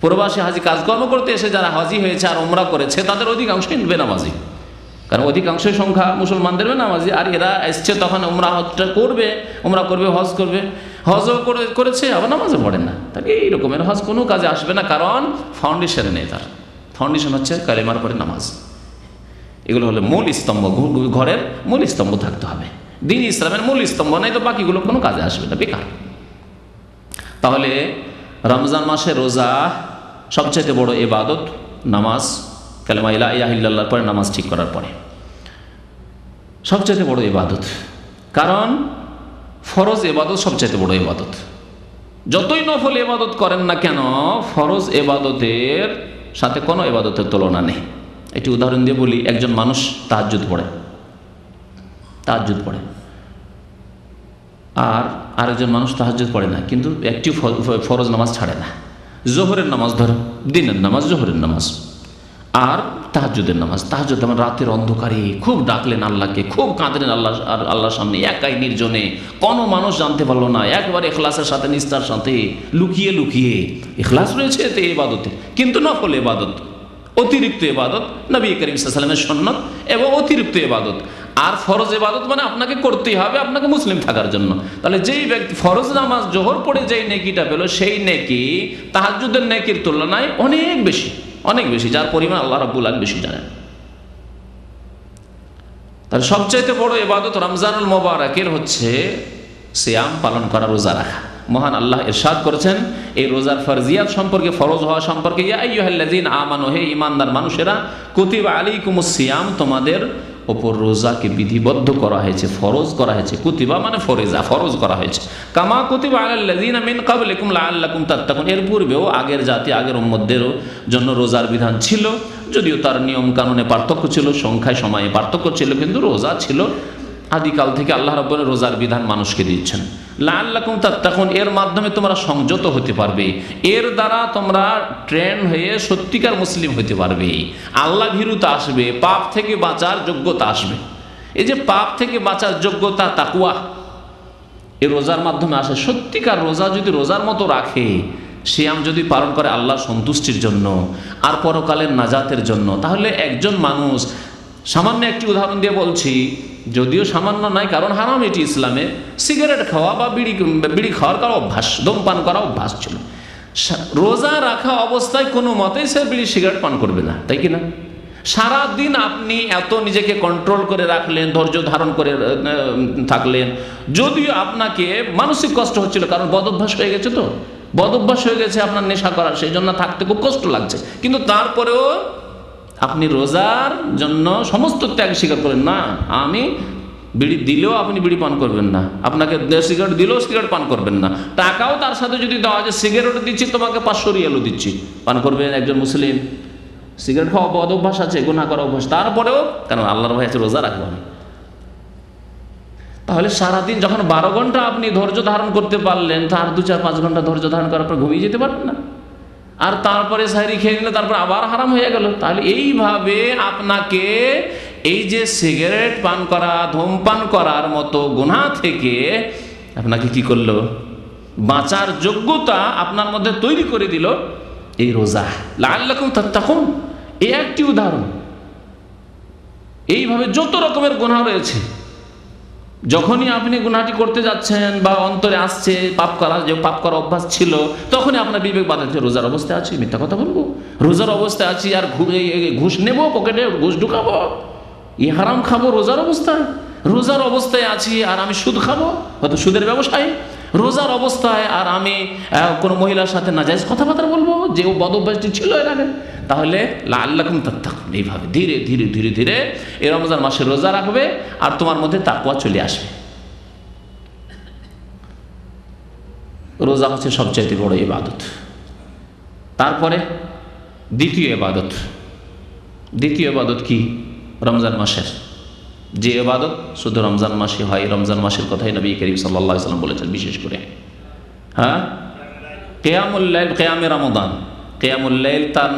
প্রবাসী হাজি কাজকর্ম করতে এসে যারা হাজি হয়েছে আর উমরা করেছে, তাদের অধিকাংশই বেনামাজি, কারণ অধিকাংশ সংখ্যা মুসলমানদের নামাজি, আর এরা এসছে তখন উমরা করবে, হজ করবে, হজও করেছে, আবার নামাজও পড়ে না। তাহলে এই রকমের হজ কোনো কাজে আসবে না, কারণ ফাউন্ডেশন নেই। তার ফাউন্ডেশন হচ্ছে কালেমার পরে নামাজ। এগুলো হলো মূল স্তম্ভ, ঘরের মূল স্তম্ভ থাকতে হবে। দিন ইসলামের মূল স্তম্ভ নাই তো বাকিগুলো কোনো কাজে আসবে না, বেকার। তাহলে রমজান মাসে রোজা সবচেয়ে বড় ইবাদত, নামাজ, কালেমা লা ইলাহা ইল্লাল্লাহর পরে নামাজ ঠিক করার পরে সবচেয়ে বড় ইবাদত। কারণ ফরজ ইবাদত সবচেয়ে বড় ইবাদত। যতই নফল ইবাদত করেন না কেন, ফরজ ইবাদতের সাথে কোনো ইবাদতের তুলনা নেই। একটি উদাহরণ দিয়ে বলি, একজন মানুষ তাহাজ্জুদ পড়ে, আর আরেকজন মানুষ তাহাজ্জুদ পড়ে না, কিন্তু একটি ফরজ নামাজ ছাড়ে না। জোহরের নামাজ ধরো, দিনের নামাজ, জোহরের নামাজ আর তাহাজ্জুদের নামাজ। তাহাজ্জুদ আমার রাতের অন্ধকারে খুব ডাকলেন আল্লাহকে, খুব কাঁদলেন আল্লাহর সামনে, একাই নির্জনে, কোনো মানুষ জানতে পারলো না, একবার ইখলাসের সাথে, নিষ্ঠার সাথে, লুকিয়ে লুকিয়ে। ইখলাস রয়েছে এতে ইবাদতে, কিন্তু নফল ইবাদত, অতিরিক্ত ইবাদত, নবী করিম সাল্লাল্লাহু আলাইহি ওয়াসাল্লামের সুন্নাত এবং অতিরিক্ত ইবাদত। আর ফরজ ইবাদত মানে আপনাকে করতেই হবে, আপনাকে মুসলিম থাকার জন্য। তাহলে যেই ব্যক্তি ফরজ নামাজ জোহর পড়ে যেই নেকিটা পেল, সেই নেকি তাহাজ্জুদের নেকির তুলনায় অনেক বেশি, অনেক বেশি, যার পরিমাণ আল্লাহ রাব্বুল আলামিন বেশি জানেন। তাহলে সবচাইতে বড় ইবাদত রমজানুল মুবারাকের হচ্ছে সিয়াম পালন করা, রোজা রাখা। মহান আল্লাহ ইরশাদ করেছেন এই রোজার ফরজিয়াত সম্পর্কে, ফরজ হওয়া সম্পর্কে, ইয়া আইয়ুহাল্লাযীনা আমানু, হে ঈমানদার মানুষেরা, কুতিবা আলাইকুমুস সিয়াম, তোমাদের ওপর রোজাকে বিধিবদ্ধ করা হয়েছে, ফরজ করা হয়েছে। কুতিবা মানে ফরজা, ফরজ করা হয়েছে। কামা কুতিবা আলাল্লাযীনা মিন ক্বাবলিকুম লাআল্লাকুম তাত্তাকুন, এর পূর্বেও আগের জাতি, আগের উম্মতদেরও জন্য রোজার বিধান ছিল, যদিও তার নিয়ম কানুনে পার্থক্য ছিল, সংখ্যায় সময়ে পার্থক্য ছিল, কিন্তু রোজা ছিল আদিকাল থেকে। আল্লাহ রাব্বুল রোজার বিধান মানুষকে দিচ্ছেন। লাআল্লাকুম তাত্তাকুন, এর মাধ্যমে তোমরা সংযত হতে পারবে, এর দ্বারা তোমরা ট্রেন হয়ে সত্যিকার মুসলিম হতে পারবে, আল্লাহ ভীরুতা আসবে, পাপ থেকে বাঁচার যোগ্যতা আসবে। এই যে পাপ থেকে বাঁচার যোগ্যতা, তাকওয়া, এই রোজার মাধ্যমে আসে। সত্যিকার রোজা যদি রোজার মতো রাখে, সিয়াম যদি পালন করে আল্লাহর সন্তুষ্টির জন্য আর পরকালের নাজাতের জন্য, তাহলে একজন মানুষ, সামান্য একটি উদাহরণ দিয়ে বলছি, যদিও সামান্য নয় কারণ হারাম এটি ইসলামে, সিগারেট খাওয়া বা বিড়ি খাওয়ার কারো অভ্যাস, ধূমপান করা অভ্যাস ছিল। রোজা রাখা অবস্থায় কোনো মতেই সে বিড়ি সিগারেট পান করবে না, তাই কি না? সারাদিন আপনি এত নিজেকে কন্ট্রোল করে রাখলেন, ধৈর্য ধারণ করে থাকলেন, যদিও আপনাকে মানসিক কষ্ট হচ্ছিল, কারণ বদঅভ্যাস হয়ে গেছে, তো বদঅভ্যাস হয়ে গেছে আপনার নেশা করার, সেই জন্য থাকতে খুব কষ্ট লাগছে, কিন্তু তারপরেও আপনি রোজার জন্য সমস্ত ত্যাগ স্বীকার করেন। না, আমি বিড়ি দিলেও আপনি বিড়ি পান করবেন না, আপনাকে সিগারেট দিলেও সিগারেট পান করবেন না, টাকাও তার সাথে যদি দেওয়া যায়, সিগারেট দিচ্ছি তোমাকে 500 রিয়ালও দিচ্ছি, পান করবেন একজন মুসলিম? সিগারেট খাওয়া বদ অভ্যাস আছে, গুনাহ করা অভ্যাস, তারপরেও কেন আল্লাহর ভয় আছে রোজা রাখবো আমি। তাহলে সারাদিন যখন 12 ঘন্টা আপনি ধৈর্য ধারণ করতে পারলেন, তার 2-4-5 ঘন্টা ধৈর্য ধারণ করার পর ঘুমিয়ে যেতে পারবেন না, আর তারপরে সাহরি খেয়ে নিলে তারপর আবার হারাম হয়ে গেল। তাহলে এইভাবে আপনাকে এই যে সিগারেট পান করা, ধূমপান করার মতো গুনাহ থেকে আপনাকে কি করলো? বাঁচার যোগ্যতা আপনার মধ্যে তৈরি করে দিল এই রোজা। লাআল্লাকুম তাত্তাকুন, এই একটি উদাহরণ। এইভাবে যত রকমের গুনাহ রয়েছে, যখনই আপনি গুনাহটি করতে যাচ্ছেন বা অন্তরে আসছে পাপ করা অভ্যাস ছিল, তখনই আপনার বিবেক বাঁধাচ্ছে, রোজার অবস্থায় আছি, মিথ্যা কথা বলবো, রোজার অবস্থায় আছি আর ঘুষ নেবো, পকেটে ঘুষ ঢুকাবো, হারাম খাবো রোজার অবস্থায়, রোজার অবস্থায় আছি আর আমি সুদ খাবো, হয়তো সুদের ব্যবসায়, রোজার অবস্থায় আর আমি কোনো মহিলার সাথে নাজায়েজ কথাবার্তা বলবো, যে ও বদ অভ্যাসটি ছিল এর আগে। তাহলে লাআল্লাকুম তাত্তাকুন, এইভাবে ধীরে ধীরে ধীরে ধীরে এই রমজান মাসে রোজা রাখবে আর তোমার মধ্যে তাকওয়া চলে আসবে। রোজা হচ্ছে সবচাইতে বড় ইবাদত। তারপরে দ্বিতীয় ইবাদত কি? রমজান মাসের যে ইবাদত শুধু রমজান মাসে হয়, রমজান মাসের কথাই নবী করিম সাল্লাল্লাহু আলাইহি ওয়াসাল্লাম বলেছেন বিশেষ করে। কিয়ামুল লাইল, কিয়ামে রমাদান। কিয়ামুল লাইল তার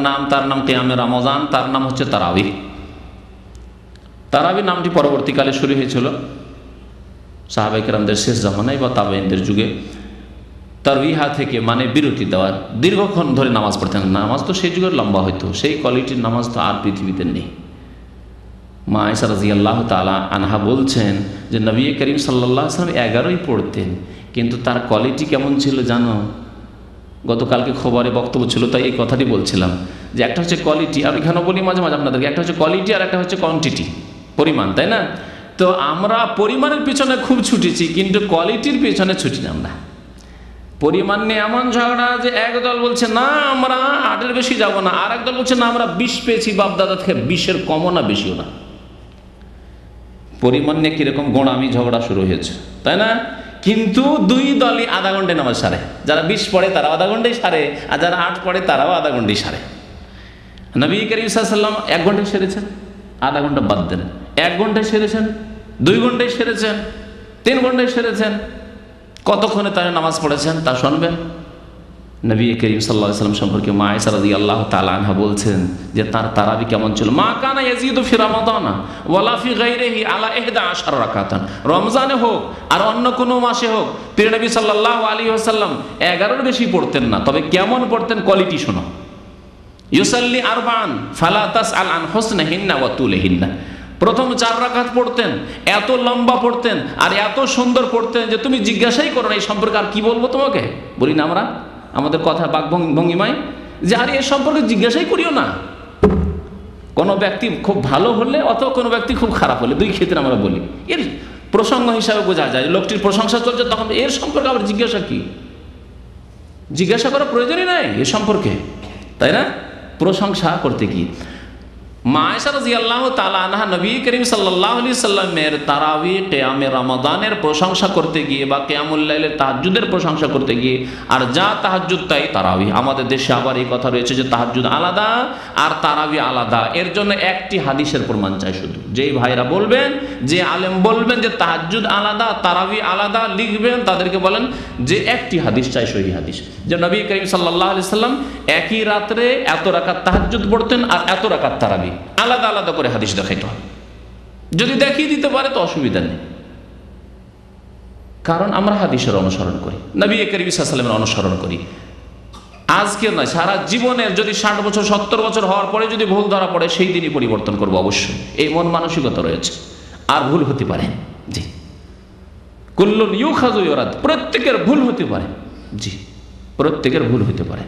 নাম কিয়ামে রমাদান, তার নাম হচ্ছে তারাবি। তারাবি নামটি পরবর্তীকালে শুরু হয়েছিল সাহাবায়ে কেরামদের শেষ জামানায় বা তাবেঈনদের যুগে। তারবিহা থেকে মানে বিরতি দেওয়া, দীর্ঘক্ষণ ধরে নামাজ পড়তেন। নামাজ তো সেই যুগের লম্বা হইতো, সেই কোয়ালিটির নামাজ তো আর পৃথিবীতে নেই। মা আয়েশা রাদিয়াল্লাহু তাআলা আনহা বলছেন যে নবী করিম সাল্লাল্লাহু আলাইহি ওয়াসাল্লাম 11ই পড়তেন, কিন্তু তার কোয়ালিটি কেমন ছিল জানো? গতকালকে খবরে বক্তব্য ছিল, তাই এই কথাটি বলছিলাম যে একটা হচ্ছে কোয়ালিটি, আর এখানেও বলি মাঝে মাঝে আপনাদেরকে, একটা হচ্ছে কোয়ালিটি আর একটা হচ্ছে কোয়ান্টিটি, পরিমাণ, তাই না? তো আমরা পরিমাণের পিছনে খুব ছুটেছি, কিন্তু কোয়ালিটির পিছনে ছুটি না আমরা। পরিমাণ নিয়ে এমন ঝগড়া যে একদল বলছে না আমরা 8-এর বেশি যাব না, আর একদল বলছে না আমরা 20 পেয়েছি বাপদাদা থেকে, 20-এর কমও না বেশিও না। পরিমাণ নিয়ে কিরকম গোঁড়ামি ঝগড়া শুরু হয়েছে, তাই না? কিন্তু দুই দলই আধা ঘন্টায় নামাজ সারে। যারা 20 পড়ে তারাও আধা ঘন্টায় সারে, আর যারা 8 পড়ে তারাও আধা ঘন্টায় সারে। নবী করিম সাল্লাল্লাহু আলাইহি ওয়াসাল্লাম 1 ঘন্টায় সেরেছেন, আধা ঘন্টা বাদ দেন, 1 ঘন্টায় সেরেছেন, 2 ঘন্টায় সেরেছেন, 3 ঘন্টায় সেরেছেন। কতক্ষণে তারা নামাজ পড়েছেন তা শুনবেন। নবী করিম সাল্লাল্লাহু আলাইহি ওয়াসাল্লাম সম্পর্কে মা আয়েশা রাদিয়াল্লাহু তাআলা আনহা বলছেন যে তার তারাবি কেমন ছিল। মা কানা ইয়াজিদু ফি রমাদানা ওয়ালা ফি গায়রিহি আলা 11 রাকাতান। রমজানে হোক আর অন্য কোনো মাসে হোক প্রিয় নবী সাল্লাল্লাহু আলাইহি ওয়াসাল্লাম 11-এর বেশি পড়তেন না। তবে কেমন পড়তেন কোয়ালিটি শোনো। ইউসাল্লি আরবান ফালা তাসআল আন হুসনিহিন্না ওয়া তুলিহিন্না। প্রথম 4 রাকাত পড়তেন, এত লম্বা পড়তেন আর এত সুন্দর পড়তেন যে তুমি জিজ্ঞাসাই করো না এই সম্পর্কে আর কি বলবো তোমাকে। বলি না আমরা আমাদের কথা বাকভঙ্গিমায় যে আরে এ সম্পর্কে জিজ্ঞাসাই করিও না। কোনো ব্যক্তি খুব ভালো হলে অথবা কোনো ব্যক্তি খুব খারাপ হলে, দুই ক্ষেত্রে আমরা বলি, এর প্রসঙ্গ হিসাবে বোঝা যায় লোকটির প্রশংসা চলছে, তখন এর সম্পর্কে আবার জিজ্ঞাসা কি? জিজ্ঞাসা করার প্রয়োজনই নাই এ সম্পর্কে, তাই না? প্রশংসা করতে কি? মা আয়েশা রাদিয়াল্লাহু তাআলা আনহা নবী করিম সাল্লাল্লাহু আলাইহি সাল্লামের তারাবি কিয়ামে রমাদানের প্রশংসা করতে গিয়ে বা কিয়ামুল লাইলের তাহাজ্জুদের প্রশংসা করতে গিয়ে, আর যা তাহাজ্জুদ তাই তারাবি। আমাদের দেশে আবার এই কথা রয়েছে যে তাহাজ্জুদ আলাদা আর তারাবি আলাদা। এর জন্য একটি হাদিসের প্রমাণ চাই শুধু। যেই ভাইরা বলবেন, যে আলেম বলবেন যে তাহাজ্জুদ আলাদা তারাবি আলাদা, লিখবেন তাদেরকে বলেন যে একটি হাদিস চাই, সহিহ হাদিস, যে নবী করিম সাল্লাল্লাহু আলাইহি সাল্লাম একই রাত্রে এত রাকাত তাহাজ্জুদ পড়তেন আর এত রাকাত তারাবি, আলাদা আলাদা করে হাদিস দেখাইতে হবে। যদি দেখিয়ে দিতে পারে তো অসুবিধা নেই, কারণ আমরা হাদিসের অনুসরণ করি, নবী করিম সাল্লাল্লাহু আলাইহি ওয়াসাল্লামের অনুসরণ করি। আজকে নয়, সারা জীবনের যদি 60 বছর 70 বছর হওয়ার পরে যদি ভুল ধরা পড়ে সেই দিনই পরিবর্তন করবো অবশ্যই। এই মন মানসিকতা রয়েছে। আর ভুল হতে পারে, জি, কুল্লুন ইউখাযু ইউরাদ, প্রত্যেকের ভুল হতে পারে, জি, প্রত্যেকের ভুল হতে পারে।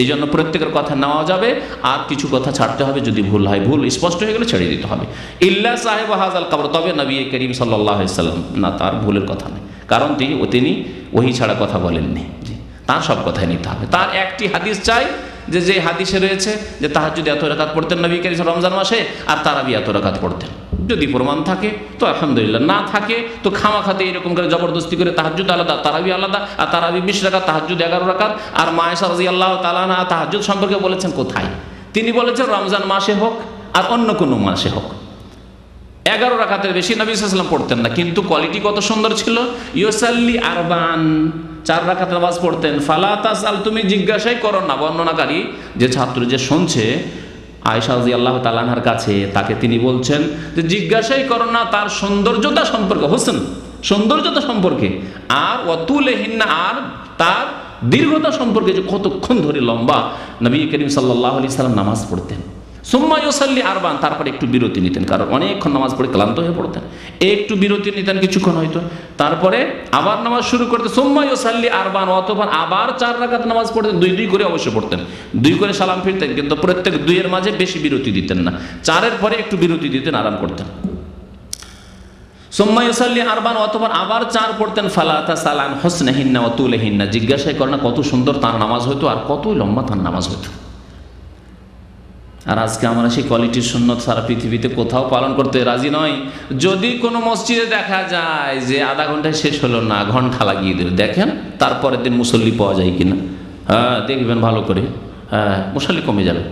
এই জন্য প্রত্যেকের কথা নেওয়া যাবে, আর কিছু কথা ছাড়তে হবে যদি ভুল হয়। ভুল স্পষ্ট হয়ে গেলে ছেড়ে দিতে হবে। ইল্লা সাহেব হাজাল কবর, তবে নবী করিম সাল্লাল্লাহু আলাইহি ওয়াসাল্লাম না, তার ভুলের কথা নেই, কারণ তিনি ওহী ছাড়া কথা বলেননি। জি, তার সব কথাই নিতে হবে। তার একটি হাদিস চাই, যে হাদিসে রয়েছে যে তাহাজ্জুদ এত রাকাত পড়তেন নবী করিম রমজান মাসে, আর তারাবি এত রাকাত পড়তেন। যদি প্রমাণ থাকে তো আলহামদুলিল্লাহ, না থাকে তো খামাখাতে এরকম করে জবরদস্তি করে তাহাজ্জুদ আলাদা তারাবি আলাদা, আর তারাবি 20 রাকাত, তাহাজ্জুদ 11 রাকাত। আর মা আয়েশা রাদিয়াল্লাহু তাআলা আনহা তাহাজ্জুদ সম্পর্কে বলেছেন কোথায়? তিনি বলেছেন রমজান মাসে হোক আর অন্য কোনো মাসে হোক 11 রাকাতের বেশি নবী সাল্লাল্লাহু আলাইহি ওয়াসাল্লাম পড়তেন না। কিন্তু কোয়ালিটি কত সুন্দর ছিল। ইউসাল্লি আরবান, 4 রাকাত নামাজ পড়তেন। ফালা তাসআল, তুমি জিজ্ঞাসাই করো না। বর্ণনাকারী যে ছাত্র যে শুনছে আয়েশা রাদিয়াল্লাহু তাআলা আনহার কাছে, তাকে তিনি বলছেন যে জিজ্ঞাসাই করো না তার সৌন্দর্যতা সম্পর্কে, হোসেন সৌন্দর্যতা সম্পর্কে, আর ওয়াতুলহিন্না, আর তার দীর্ঘতা সম্পর্কে, যে কতক্ষণ ধরে লম্বা নবী করিম সাল্লাল্লাহু আলাইহি সাল্লাম নামাজ পড়তেন। সুম্মা ইউসাল্লি আরবান, তারপরে একটু বিরতি নিতেন, কারণ অনেকক্ষণ নামাজ পড়ে ক্লান্ত হয়ে পড়তেন, একটু বিরতি নিতেন কিছুক্ষণ হয়তো, তারপরে আবার নামাজ শুরু করতেন। সুম্মা ইউসাল্লি আরবান, অতঃপর আবার 4 রাকাত নামাজ পড়তেন, 2 করে অবশ্য পড়তেন, 2 করে সালাম ফিরতেন, কিন্তু প্রত্যেক 2-এর মাঝে বেশি বিরতি দিতেন না, 4-এর পরে একটু বিরতি দিতেন, আরাম করতেন। সুম্মা ইউসাল্লি আরবান, অতঃপর আবার 4 পড়তেন। ফালা তাসআল আন হুসনিহিন্না ওয়া তুলিহিন্না, জিজ্ঞাসাই করে না কত সুন্দর তার নামাজ হতো আর কত লম্বা তার নামাজ হতো। আর আজকে আমরা সেই কোয়ালিটির সুন্নত সারা পৃথিবীতে কোথাও পালন করতে রাজি নয়। যদি কোনো মসজিদে দেখা যায় যে আধা ঘন্টায় শেষ হলো না, ঘন্টা লাগিয়ে দিল, দেখেন তারপরের দিন মুসল্লি পাওয়া যায় কিনা। হ্যাঁ, দেখবেন ভালো করে, হ্যাঁ, মুসল্লি কমে যাবে,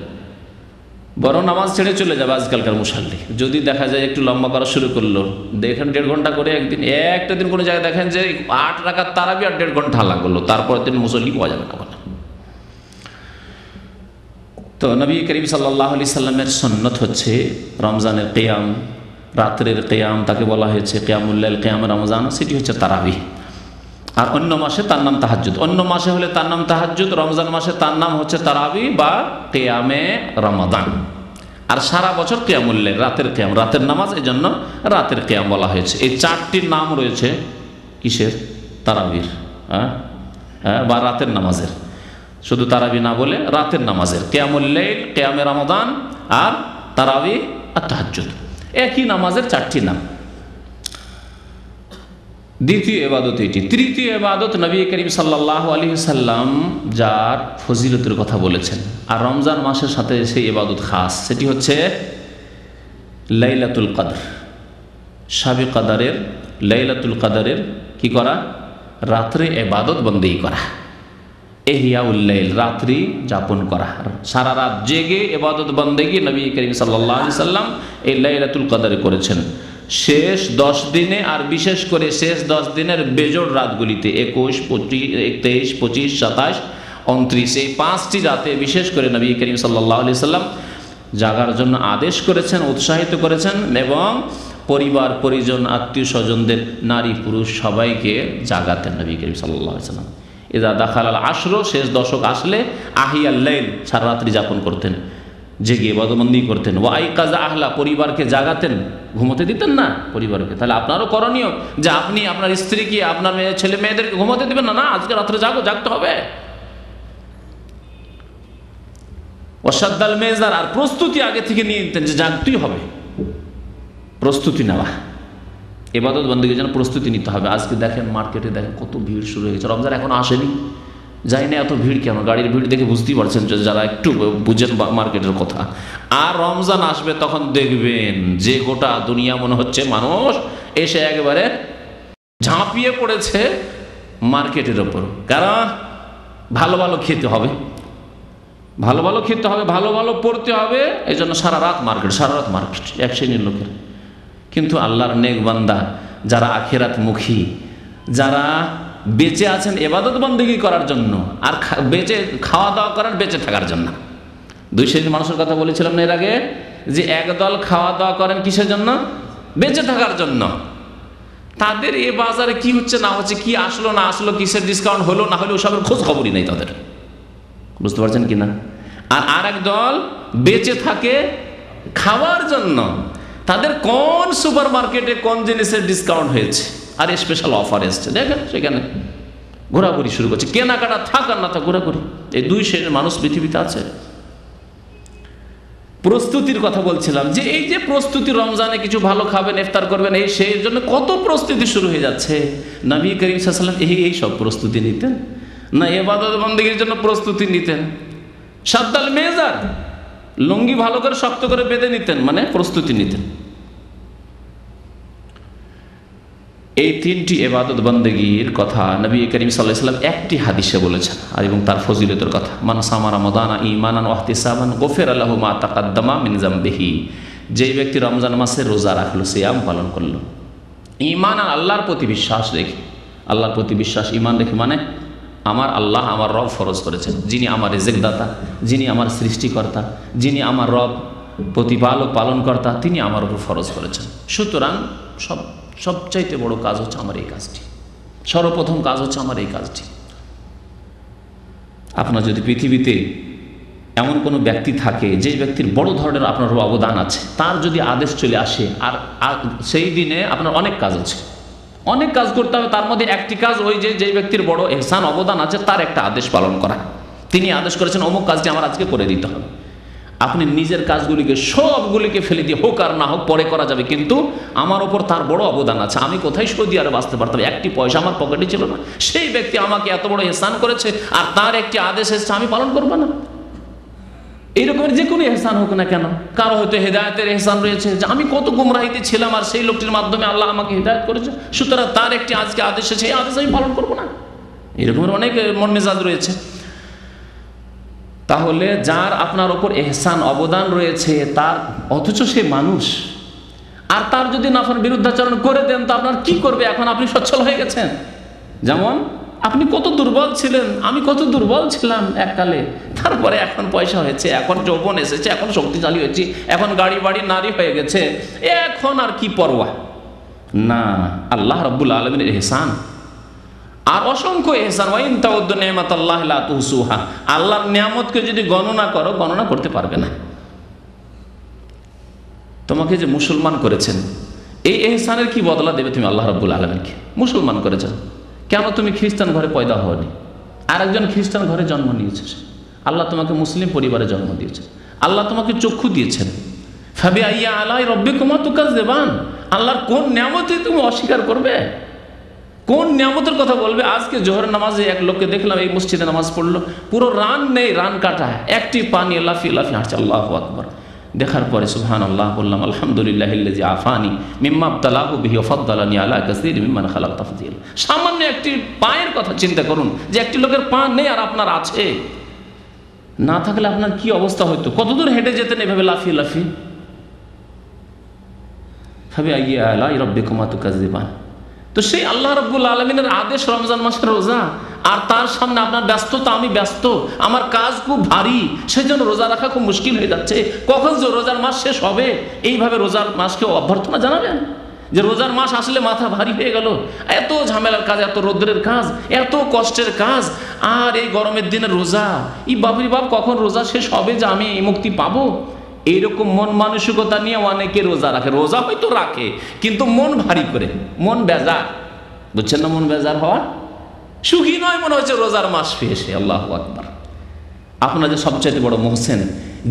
বরং নামাজ ছেড়ে চলে যাবে আজকালকার মুসল্লি। যদি দেখা যায় একটু লম্বা করা শুরু করলো, দেখেন 1.5 ঘন্টা করে একদিন, একটা দিন কোনো জায়গায় দেখেন যে 8 রাকাত তারাবি আর 1.5 ঘন্টা লাগলো, তারপরের দিন মুসল্লি পাওয়া যাবে না। তো নবী করিম সাল্লাল্লাহু আলাইহি সাল্লামের সুন্নত হচ্ছে রমজানের কিয়াম, রাত্রের কিয়াম, তাকে বলা হয়েছে কিয়ামুল লাইল, কিয়াম রমজান, সেটি হচ্ছে তারাবি। আর অন্য মাসে তার নাম তাহাজ্জুদ। অন্য মাসে হলে তার নাম তাহাজ্জুদ, রমজান মাসে তার নাম হচ্ছে তারাবি বা কিয়ামে রমাদান। আর সারা বছর কিয়ামুল লাইল, রাতের কিয়াম, রাতের নামাজ, এই জন্য রাতের কিয়াম বলা হয়েছে। এই 4টি নাম রয়েছে কিসের? তারাবির, বা রাতের নামাজের। শুধু তারাবি না বলে রাতের নামাজের, কিয়ামুল লাইল, কিয়ামে রমাদান আর তারাবি আর তাহাজ্জুদ, একই নামাজের 4টি নাম। দ্বিতীয় ইবাদত এটি। তৃতীয় ইবাদত নবী করিম সাল্লাল্লাহু আলাইহি সাল্লাম যার ফজিলতের কথা বলেছেন, আর রমজান মাসের সাথে সেই ইবাদত খাস, সেটি হচ্ছে লাইলাতুল কদর। শাবে কদরের, লাইলাতুল কদরের কি করা? রাত্রে ইবাদত বন্দেগী করা, ইহইয়াউল লাইল, রাত্রি যাপন করা, সারা রাত জেগে ইবাদত বন্দেগী নবী করিম সাল্লাল্লাহু আলাইহি সাল্লাম এই লাইলাতুল কদরে করেছেন। শেষ 10 দিনে, আর বিশেষ করে শেষ 10 দিনের বেজোড় রাতগুলিতে 21, 23, 25, 27, 29, এই 5টি রাতে বিশেষ করে নবী করিম সাল্লাল্লাহু আলাইহি সাল্লাম জাগার জন্য আদেশ করেছেন, উৎসাহিত করেছেন, এবং পরিবার পরিজন আত্মীয় স্বজনদের, নারী পুরুষ সবাইকে জাগাতেন নবী করিম সাল্লাল্লাহু আলাইহি সাল্লাম। ইযা দাখালাল আশর, শেষ দশক আসলে, আহিয়াল লাইল, সারা রাত্রি যাপন করতেন, জেগে ইবাদতবন্দি করতেন। ওয়া আইকাযা আহলা, পরিবারকে জাগাতেন, ঘুমোতে দিতেন না পরিবারকে। তাহলে আপনারও করণীয় যে আপনি আপনার স্ত্রীকে, আপনার ছেলে মেয়েদেরকে ঘুমোতে দিবেন না, না আজকে রাত্রে জাগতে হবে। ওয়াশাদ্দাল মেজার, আর প্রস্তুতি আগে থেকে নিয়ে নিতেন যে জাগতেই হবে, প্রস্তুতি নেওয়া, ইবাদত বন্দেগীর জন্য প্রস্তুতি নিতে হবে। আজকে দেখেন মার্কেটে দেখেন কত ভিড় শুরু হয়ে গেছে, রমজান এখনো আসেনি, যাই না এত ভিড় কেন? গাড়ির ভিড় দেখে বুঝতেই পারছেন যারা একটু বুঝেন মার্কেটের কথা। আর রমজান আসবে তখন দেখবেন যে গোটা দুনিয়া মনে হচ্ছে মানুষ এসে একেবারে ঝাঁপিয়ে পড়েছে মার্কেটের ওপর। কারণ ভালো ভালো খেতে হবে, ভালো ভালো খেতে হবে, ভালো ভালো পড়তে হবে, এই জন্য সারা রাত মার্কেট, সারা রাত মার্কেট, এক শ্রেণীর লোকের। কিন্তু আল্লাহর নেক বান্দা যারা আখিরাত মুখী, যারা বেঁচে আছেন ইবাদত বন্দেগী করার জন্য, আর বেঁচে খাওয়া দাওয়া করেন বেঁচে থাকার জন্য। 2 শ্রেণীর মানুষের কথা বলেছিলাম না এর আগে, যে একদল খাওয়া দাওয়া করেন কিসের জন্য? বেঁচে থাকার জন্য। তাদের এ বাজারে কি হচ্ছে না হচ্ছে, কি আসলো না আসলো, কিসের ডিসকাউন্ট হলো না হলো, ওসবের খোঁজ খবরই নেই তাদের, বুঝতে পারছেন কি না? আর আরেক দল বেঁচে থাকে খাওয়ার জন্য, তাদের কোন সুপার মার্কেটে কোন জিনিসের ডিসকাউন্ট হয়েছে আর স্পেশাল অফার এসছে, দেখেন সেখানে ঘোরাঘুরি শুরু করছে, কেনাকাটা থাক আর না থাক ঘোরাঘুরি। এই 2 শ্রেণীর মানুষ পৃথিবীতে আছে। প্রস্তুতির কথা বলছিলাম, যে এই যে প্রস্তুতি, রমজানে কিছু ভালো খাবেন, ইফতার করবেন, এই সেই জন্য কত প্রস্তুতি শুরু হয়ে যাচ্ছে। নবী করিম সাল্লাল্লাহু আলাইহি ওয়াসাল্লাম এই সব প্রস্তুতি নিতেন না? ইবাদত বন্দেগীর জন্য প্রস্তুতি নিতেন। শাদ্দাল মেজার, লুঙ্গি ভালো করে শক্ত করে বেঁধে নিতেন, মানে প্রস্তুতি নিতেন। এই 3টি ইবাদত বন্দেগীর কথা নবী করিম সাল্লাল্লাহু আলাইহি ওয়াসাল্লাম একটি হাদিসে বলেছেন, আর এবং তার ফজিলতের কথা। মান সামা রমাদানা ঈমানান ওয়া ইহতিসাবান গুফিরা লাহু মা তাকাদ্দামা মিন যামবিহি, যেই ব্যক্তি রমজান মাসে রোজা রাখলো, সিয়াম পালন করলো, ঈমান আর আল্লাহর প্রতি বিশ্বাস রেখে, আল্লাহর প্রতি বিশ্বাস ঈমান রেখে, মানে আমার আল্লাহ, আমার রব ফরজ করেছেন, যিনি আমার রিজিকদাতা, যিনি আমার সৃষ্টিকর্তা, যিনি আমার রব প্রতিপালক পালনকর্তা, তিনি আমার উপর ফরজ করেছেন। সুতরাং সবচাইতে বড় কাজ হচ্ছে আমার এই কাজটি, সর্বপ্রথম কাজ হচ্ছে আমার এই কাজটি। আপনার যদি পৃথিবীতে এমন কোনো ব্যক্তি থাকে যে ব্যক্তির বড় ধরনের আপনার অবদান আছে, তার যদি আদেশ চলে আসে, আর সেই দিনে আপনার অনেক কাজ আছে, অনেক কাজ করতে হবে, তার মধ্যে একটি কাজ ওই যে ব্যক্তির বড় এহসান অবদান আছে তার একটা আদেশ পালন করা। তিনি আদেশ করেছেন অমুক কাজটি আমার আজকে করে দিতে হবে। আপনি নিজের কাজগুলিকে সবগুলিকে ফেলে দিয়ে, হোক আর না হোক পরে করা যাবে, কিন্তু আমার ওপর তার বড় অবদান আছে। আমি কোথায় সৌদি আরবে আসতে পারতাম, একটি পয়সা আমার পকেটে ছিল না, সেই ব্যক্তি আমাকে এত বড় এহসান করেছে, আর তার একটি আদেশ এসেছে আমি পালন করবো না। এইরকমের যে কোনো এহসান হোক না কেন, কারো হয়তো হেদায়েতের এহসান রয়েছে, যে আমি কত গুমরাহিতে ছিলাম আর সেই লোকটির মাধ্যমে আল্লাহ আমাকে হেদায়েত করেছে, সুতরাং তার একটি আজকে আদেশ এসেছে, এই আদেশ আমি পালন করবো না। এরকমের অনেক মন মেজাজ রয়েছে। তাহলে যার আপনার ওপর এহসান অবদান রয়েছে, তার অথচ সে মানুষ, আর তার যদি আপনার বিরুদ্ধাচরণ করে দেন তো আপনার কি করবে? এখন আপনি সচ্ছল হয়ে গেছেন। যেমন আপনি কত দুর্বল ছিলেন, আমি কত দুর্বল ছিলাম এককালে, তারপরে এখন পয়সা হয়েছে, এখন যৌবন এসেছে, এখন শক্তিশালী হয়েছি, এখন গাড়ি বাড়ি নারী হয়ে গেছে, এখন আর কি পরোয়া না। আল্লাহ রাব্বুল আলামিনের এহসান আর অসংখ্য এহসান, ওয়াইন তাউদ্দু নি'মাতাল্লাহি লা তুহসুহা, আল্লাহর নিয়ামতকে যদি গণনা করো, গণনা করতে পারবে না। তোমাকে যে মুসলমান করেছেন, এই এহসানের কি বদলা দেবে তুমি আল্লাহ রাব্বুল আলামিনকে? মুসলমান করেছেন, কেন তুমি খ্রিস্টান ঘরে পয়দা হওনি? আরেকজন খ্রিস্টান ঘরে জন্ম নিয়েছে, আল্লাহ তোমাকে মুসলিম পরিবারে জন্ম দিয়েছে, আল্লাহ তোমাকে চক্ষু দিয়েছেন। ফাবিআইয়ি আলাই রাব্বিকুমা তুকাজ্জিবান, আল্লাহর কোন নিয়ামতে তুমি অস্বীকার করবে? কোন নিয়ামতের কথা বলবে? আজকে জোহরের নামাজে এক লোককে দেখলাম, এই মসজিদে নামাজ পড়লো, পুরো রান নেই, রান কাটা, একটি পানি লাফিয়ে লাফিয়ে হাঁটছে, আল্লাহু আকবার। দেখার পরে সুবহানাল্লাহ বললাম, আলহামদুলিল্লাহিল্লাযী আফানি মিম্মা ইবতালাহু বিহি ওয়া ফাদ্দালানি আলা কাসীরিম মিম্মান খালাক তাফদীল। সামান্য একটি পায়ের কথা চিন্তা করুন, যে একটি লোকের পা নেই আর আপনার আছে। না থাকলে আপনার কি অবস্থা হতো? কতদূর হেঁটে যেতেন এভাবে লাফিয়ে লাফিয়ে? ফাবিআইয়ি আলাই রাব্বিকুমা তুকাজ্জিবান। তো সেই আল্লাহ রাব্বুল আলামিনের আদেশ রমজান মাসের রোজা, আর তার সামনে আপনার ব্যস্ততা, আমি ব্যস্ত, আমার কাজ খুব ভারী, সেই জন্য রোজা রাখা খুব মুশকিল হয়ে যাচ্ছে। কখন যে রোজার মাস শেষ হবে, এইভাবে রোজার মাসকে অভ্যর্থনা জানাবেন যে রোজার মাস আসলে মাথা ভারী হয়ে গেল, এত ঝামেলার কাজ, এত রৌদ্রের কাজ, এত কষ্টের কাজ, আর এই গরমের দিনে রোজা, ই বাবরি বাপ কখন রোজা শেষ হবে যে আমি এই মুক্তি পাবো? এইরকম মন মানসিকতা নিয়ে অনেকে রোজা রাখে। রোজা হয়তো রাখে, কিন্তু মন ভারী করে, মন বেজার, বুঝছেন না? মন বেজার হওয়া, সুখী নয়, মনে হচ্ছে রোজার মাস পেয়েছে। আল্লাহু আকবার। আপনার যে সবচাইতে বড় মুহসেন,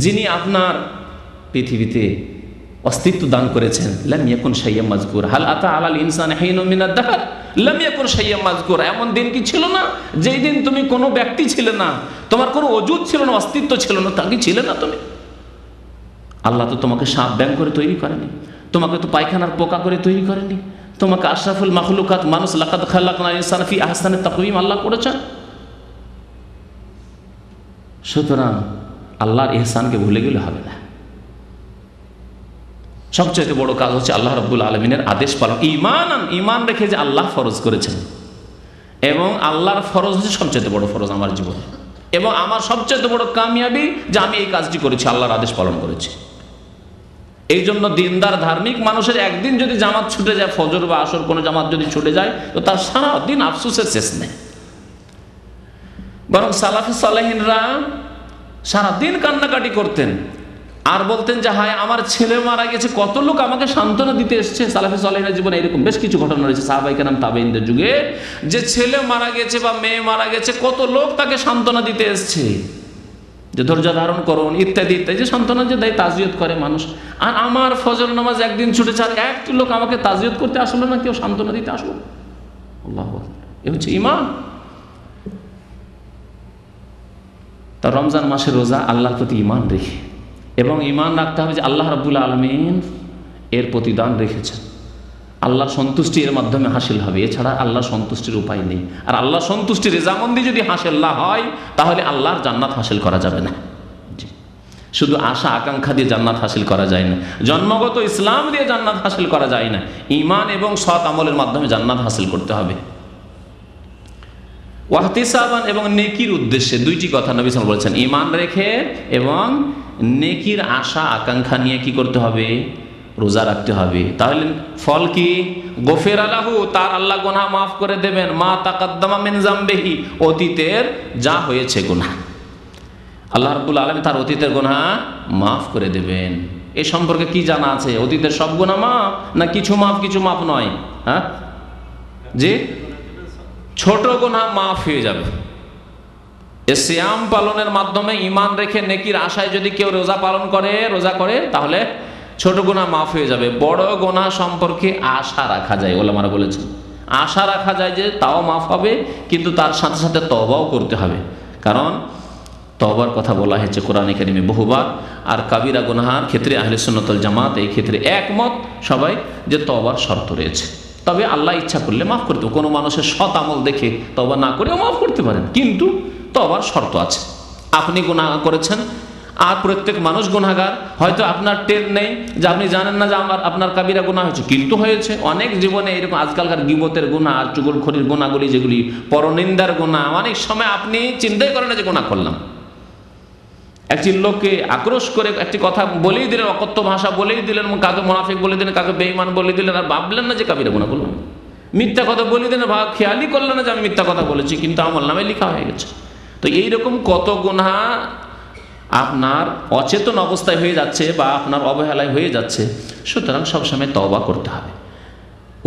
যিনি আপনার পৃথিবীতে অস্তিত্ব দান করেছেন, লাম ইয়াকুন শাইয়্যাম মাযকুর, হাল আতা আলাল ইনসানি হিনুম মিনাদ দাহর লাম ইয়াকুন শাইয়্যাম মাযকুর। এমন দিন কি ছিল না যেই দিন তুমি কোনো ব্যক্তি ছিলে না, তোমার কোনো ওজুদ ছিল না, অস্তিত্ব ছিল না, তা কি ছিলে না তুমি? আল্লাহ তো তোমাকে সাপ ব্যাং করে তৈরি করেনি, তোমাকে তো পায়খানার পোকা করে তৈরি করেনি, তোমাকে আশরাফুল মাখলুকাত মানুষ, লাকাদ খালাকনাল ইনসানা ফি আহসানি তাকওয়িম আল্লাহ করেছেন। সুতরাং আল্লাহর ইহসানকে ভুলে গেলে হবে না। সবচেয়ে বড় কাজ হচ্ছে আল্লাহ রাব্বুল আলামিনের আদেশ পালন। ঈমান রেখে যে আল্লাহ ফরজ করেছেন, এবং আল্লাহর ফরজ হচ্ছে সবচেয়ে বড় ফরজ আমার জীবনে, এবং আমার সবচেয়ে বড় কামিয়াবি যে আমি এই কাজটি করেছি, আল্লাহর আদেশ পালন করেছি। এই জন্য দিনদার ধার্মিক মানুষের একদিন যদি জামাত ছুটে যায়, ফজর বা আসর কোনো জামাত যদি ছুটে যায়, তো তার সারাদিন আফসোসের শেষ নেই। বরং সালাফি সালেহিনরা সারাদিন কান্নাকাটি করতেন আর বলতেন যে হায় আমার ছেলে মারা গেছে, কত লোক আমাকে সান্ত্বনা দিতে এসছে। সালাফি সালেহিনের জীবনে এরকম বেশ কিছু ঘটনা রয়েছে সাহাবায়ে কেরাম তাবেঈনদের যুগে, যে ছেলে মারা গেছে বা মেয়ে মারা গেছে, কত লোক তাকে সান্ত্বনা দিতে এসছে, যে ধৈর্য ধারণ করুন ইত্যাদি ইত্যাদি, যে সান্ত্বনা যে দেয়, তাজিয়ত করে মানুষ। আর আমার ফজর নামাজ একদিন ছুটেছে, আর একটি লোক আমাকে তাজিয়ত করতে আসলো না, কেউ সান্ত্বনা দিতে আসলো। আল্লাহু আকবার। এ হচ্ছে ঈমান। তা রমজান মাসের রোজা আল্লাহর প্রতি ঈমান রেখে, এবং ঈমান রাখতে হবে যে আল্লাহ রাব্বুল আলামিন এর প্রতিদান রেখেছেন, আল্লাহর সন্তুষ্টি এর মাধ্যমে হাসিল হবে, এছাড়া আল্লাহর সন্তুষ্টির উপায় নেই। আর আল্লাহর সন্তুষ্টি রেজামন্দি যদি হাসিল না হয়, তাহলে আল্লাহর জান্নাত হাসিল করা যাবে না। শুধু আশা আকাঙ্ক্ষা দিয়ে জান্নাত হাসিল করা যায় না, জন্মগত ইসলাম দিয়ে জান্নাত হাসিল করা যায় না, ঈমান এবং সৎ আমলের মাধ্যমে জান্নাত হাসিল করতে হবে। ওয়াহতিসাবান, এবং নেকির উদ্দেশ্যে, দুইটি কথা নবী সাল্লাল্লাহু আলাইহি ওয়াসাল্লাম বলেছেন, ঈমান রেখে এবং নেকির আশা আকাঙ্ক্ষা নিয়ে কি করতে হবে? রোজা রাখতে হবে। তাহলে ফল কি? গফিরা লাহু, তার আল্লাহ গুনাহ মাফ করে দেবেন, মা তাকাদ্দামা মিন যামবিহি, অতীতের যা হয়েছে গুনাহ আল্লাহ রাব্বুল আলামিন তার অতীতের গুনাহ মাফ করে দেবেন। এই সম্পর্কে কি জানা আছে? অতীতের সব গুনাহ মাফ, না কিছু মাফ কিছু মাফ নয়? হ্যাঁ জি, ছোট গুনাহ মাফ হয়ে যাবে। সিয়াম পালনের মাধ্যমে ঈমান রেখে নেকির আশায় যদি কেউ রোজা করে, তাহলে ছোট গুনাহ মাফ হয়ে যাবে। বড় গুনাহ সম্পর্কে আশা রাখা যায়, ওলামারা বলেছেন আশা রাখা যায় যে তাও মাফ হবে, কিন্তু তার সাথে সাথে তওবাও করতে হবে, কারণ তওবার কথা বলা হয়েছে কোরআনে কারিমে বহুবার। আর কাবিরা গুনাহার ক্ষেত্রে আহলে সুন্নাত ওয়াল জামাত এই ক্ষেত্রে একমত সবাই যে তওবার শর্ত রয়েছে, তবে আল্লাহ ইচ্ছা করলে মাফ করতে। কোনো মানুষের সৎ আমল দেখে তওবা না করেও মাফ করতে পারেন, কিন্তু তওবার শর্ত আছে। আপনি গুনাহ করেছেন, আর প্রত্যেক মানুষ গুনাহগার, হয়তো আপনার টের নেই, যে আপনি জানেন না যে আপনার কাবিরা গুনাহ হয়েছে, কিন্তু হয়েছে। অনেক জীবনে এরকম আজকালকার গীবতের গুনাহ আর চুগলখড়ির গুনাহগুলি, যেগুলি পরনিন্দার গুনাহ, অনেক সময় আপনি চিন্তাই করেন না যে গুনাহ করলাম। একটি লোককে আক্রোশ করে একটি কথা বলেই দিলেন, অকথ্য ভাষা বলেই দিলেন, কাকে মুনাফিক বলে দিলেন, কাকে বেঈমান বলে দিলেন, আর ভাবলেন না যে কাবিরা গুনাহ করলাম। মিথ্যা কথা বলে দিলেন, খেয়ালই করলেন না যে আমি মিথ্যা কথা বলেছি, কিন্তু আমল নামে লেখা হয়ে গেছে। তো এইরকম কত গুনাহ আপনার অচেতন অবস্থায় হয়ে যাচ্ছে বা আপনার অবহেলায় হয়ে যাচ্ছে, সুতরাং সবসময় তওবা করতে হবে।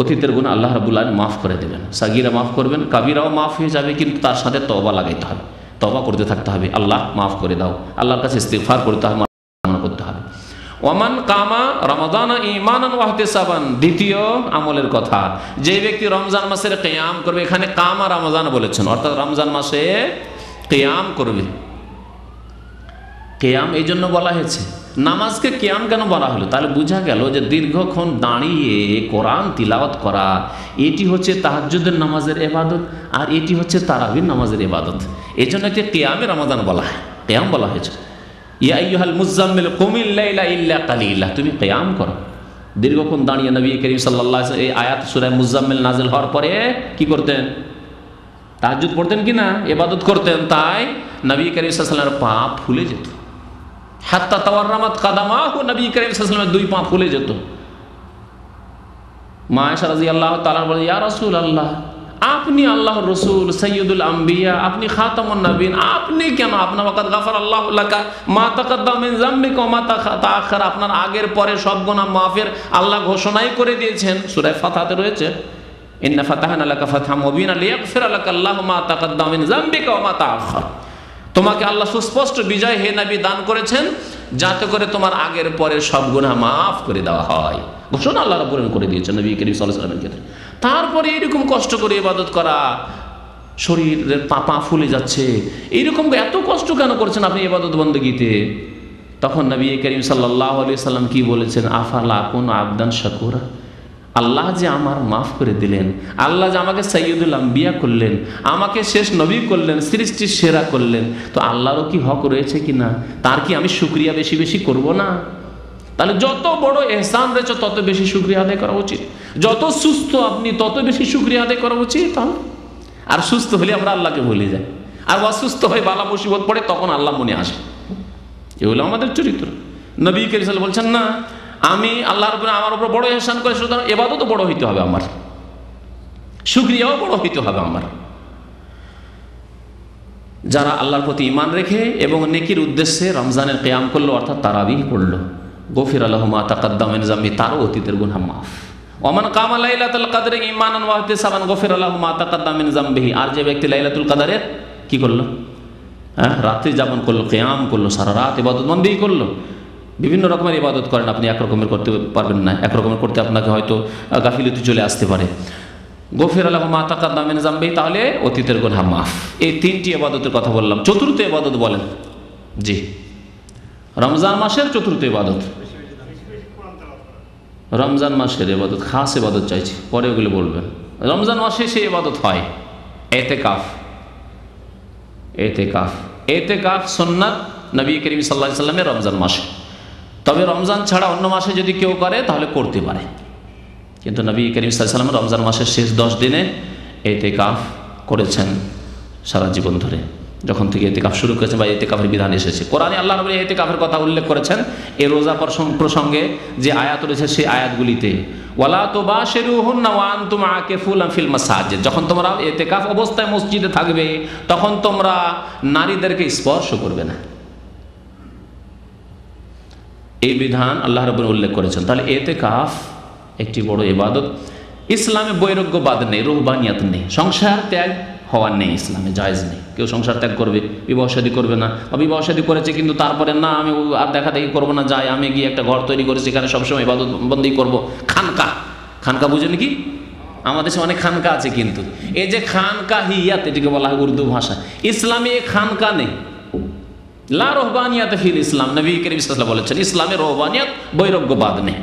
অতীতের গুনাহ আল্লাহ রাব্বুল আলামিন মাফ করে দেবেন, সাগীরা মাফ করবেন, কাবীরাও মাফ হয়ে যাবে, কিন্তু তার সাথে তওবা লাগাইতে হবে, তওবা করতে থাকতে হবে। আল্লাহ মাফ করে দাও, আল্লাহর কাছে ইস্তিগফার করতে হবে, কামনা করতে হবে। ওয়ামান কামা রমাদানা ঈমানান ওয়া ইহতিসাবান, দ্বিতীয় আমলের কথা, যে ব্যক্তি রমজান মাসের কিয়াম করবে, এখানে কামা রমজান বলেছেন, অর্থাৎ রমজান মাসে কিয়াম করবে। কিয়াম এই জন্য বলা হয়েছে, নামাজকে কিয়াম কেন বলা হলো? তাহলে বোঝা গেল যে দীর্ঘক্ষণ দাঁড়িয়ে কোরআন তিলাওয়াত করা, এটি হচ্ছে তাহাজ্জুদের নামাজের ইবাদত, আর এটি হচ্ছে তারাবির নামাজের ইবাদত। এই জন্য এটি কিয়ামে রমাদান বলা হয়, কিয়াম বলা হয়েছে। ইয়া আইয়ুহাল মুযাম্মিল কুমিল লাইলা ইল্লা কালিলা, তুমি কিয়াম করো। দীর্ঘক্ষণ দাঁড়িয়ে নবী করিম সাল্লাল্লাহু আলাইহি ওয়াসাল্লাম এই আয়াত সূরা মুযাম্মিল নাযিল হওয়ার পরে কি করতেন? তাহাজ্জুদ পড়তেন কিনা, ইবাদত করতেন। তাই নবী করিম সাল্লাল্লাহু আলাইহি ওয়াসাল্লামের পা ফুলে যেত, হাত্তা তাওয়াররামাত কাদামাহু, নবী করিম সাল্লাল্লাহু আলাইহি ওয়াসাল্লামের দুই পা ফুলে যেত। মা আয়েশা রাদিয়াল্লাহু তাআলা বলেন, ইয়া রাসূলুল্লাহ, আপনি আল্লাহর রাসূল, সাইয়্যিদুল আম্বিয়া, আপনি খাতামুন নবীন, আপনি কেন? আপনার ওয়াকাদ গাফারাল্লাহু লাকা মা তাকাদ্দাম মিন যামবিকা ওয়া মা তাআখারা, আপনার আগের পরে সব গুনাহ মাফের আল্লাহ ঘোষণাই করে দিয়েছেন। সূরা ফাতহাতে রয়েছে, ইন্না ফাতাহনা লাকা ফাতহাম মুবিনা লিয়াগফিরা লাকা আল্লাহু মা তাকাদ্দাম মিন যামবিকা ওয়া মা তাআখার। তোমাকে আল্লাহ সুস্পষ্ট বিজয় হে নবী দান করেছেন, যাতে করে তোমার আগের পরে সব গুনাহ মাফ করে দেওয়া হয়। ঘোষণা আল্লাহ রাব্বুল আলামিন করে দিয়েছেন নবী করিম সাল্লাল্লাহু আলাইহি ওয়াসাল্লামের ক্ষেত্রে। তারপরে এরকম কষ্ট করে ইবাদত করা, শরীরের পা ফুলে যাচ্ছে, এইরকম এত কষ্ট কেন করছেন আপনি ইবাদত বন্দেগীতে? তখন নবী করিম সাল্লাল্লাহু আলাইহি ওয়াসাল্লাম কি বলেছেন? আফালা আকুনু আবদান শাকুরা, আল্লাহ যে আমার মাফ করে দিলেন, আল্লাহ যে আমাকে সাইয়্যিদুল আম্বিয়া করলেন, আমাকে শেষ নবী করলেন, সৃষ্টির সেরা করলেন, তো আল্লাহরও কি হক রয়েছে কিনা? তার কি আমি শুকরিয়া বেশি বেশি করব না? তাহলে যত বড় ইহসান রয়েছে তত বেশি শুকরিয়া আদায় করা উচিত। যত সুস্থ আপনি তত বেশি শুকরিয়া আদায় করা উচিত। আর সুস্থ হলে আমরা আল্লাহকে ভুলে যাই, আর অসুস্থ হয়ে বালা মুসিবত পড়ে তখন আল্লাহ মনে আসে। এগুলো আমাদের চরিত্র। নবী করিম সাল্লাল্লাহু আলাইহি ওয়াসাল্লাম বলছেন না, আমি আল্লাহর উপরে আমার উপর বড় ইহসান করে, সুতরাং ইবাদতও বড় হইতে হবে আমার, শুকরিয়াও বড় হইতে হবে আমার। যারা আল্লাহর প্রতি ঈমান রেখে এবং নেকির উদ্দেশ্যে রমজানের কিয়াম করলো, অর্থাৎ তারাবিহ পড়লো, গফিরা লাহু মা তাকাদ্দাম মিন যামবি, তারও অতীতের গুনাহ মাফ। ওমান কামা লাইলাতুল কদরে ঈমানান ওয়া ইহতিসাবান গফিরা লাহু মা তাকাদ্দাম মিন যামবিহি। আর যে ব্যক্তি লাইলাতুল কদরে কি করলো, রাত্রি যাপন করলো, কিয়াম করলো, সারা রাত ইবাদত বন্দেগী করলো। বিভিন্ন রকমের ইবাদত করেন আপনি, একরকমের করতে পারবেন না, একরকমের করতে আপনাকে হয়তো গাফিলতি চলে আসতে পারে। গফিরা লাহু মা তাকাদ্দাম মিন যামবিহি, তাহলে অতীতের গুনাহ মাফ। এই তিনটি ইবাদতের কথা বললাম। চতুর্থ ইবাদত বলেন? জি, রমজান মাসের চতুর্থ ইবাদত, রমজান মাসের ইবাদত, খাস ইবাদত চাইছি, পরে ওগুলো বলবেন। রমজান মাসে সেই ইবাদত হয় এতেকাফ। এতেকাফ, এতেকাফ সুন্নাত নবী করিম সাল্লাল্লাহু আলাইহি ওয়াসাল্লামের রমজান মাসে। তবে রমজান ছাড়া অন্য মাসে যদি কেউ করে তাহলে করতে পারে, কিন্তু নবী করিম সাল্লাল্লাহু আলাইহি ওয়াসাল্লাম রমজান মাসের শেষ 10 দিনে এতেকাফ করেছেন সারা জীবন ধরে, যখন থেকে এতেকাফ শুরু করেছেন বা এতেকাফের বিধান এসেছে। কোরআনে আল্লাহ রাব্বুল আলামিন এতেকাফের কথা উল্লেখ করেছেন এই রোজা প্রসঙ্গে যে আয়াত রয়েছে সেই আয়াতগুলিতে, ওয়ালা তুবাশিরুহুন্না ওয়া আনতুম আকিফুনা ফিল মাসাজিদ, যখন তোমরা এতেকাফ অবস্থায় মসজিদে থাকবে তখন তোমরা নারীদেরকে স্পর্শ করবে না। এই বিধান আল্লাহ রাব্বুল আলামিন উল্লেখ করেছেন। তাহলে এতেকাফ একটি বড় ইবাদত। ইসলামে বৈরাগ্যবাদ নেই, রুহবানিয়াত নেই, সংসার ত্যাগ হওয়ার নেই, ইসলামে জায়েজ নেই। কেউ সংসার ত্যাগ করবে, বিবাহ শাদী করবে না, বা বিবাহ শাদী করেছে কিন্তু তারপরে না আমি আর দেখা দেখি করবো না, যাই আমি গিয়ে একটা ঘর তৈরি করেছি সেখানে সবসময় ইবাদত বন্দেগী করবো। খানকা, খানকা বুঝেন কি? আমাদের দেশে অনেক খানকা আছে, কিন্তু এই যে খানকাহিয়াত এটিকে বলা হয় উর্দু ভাষা, ইসলামে এই খানকা নেই। লা রহবানিয়াত ফিল ইসলাম, নবী করিম সাল্লাল্লাহু আলাইহি ওয়াসাল্লাম বলেছেন ইসলামে রহবানিয়াত বৈরাগ্যবাদ নেই।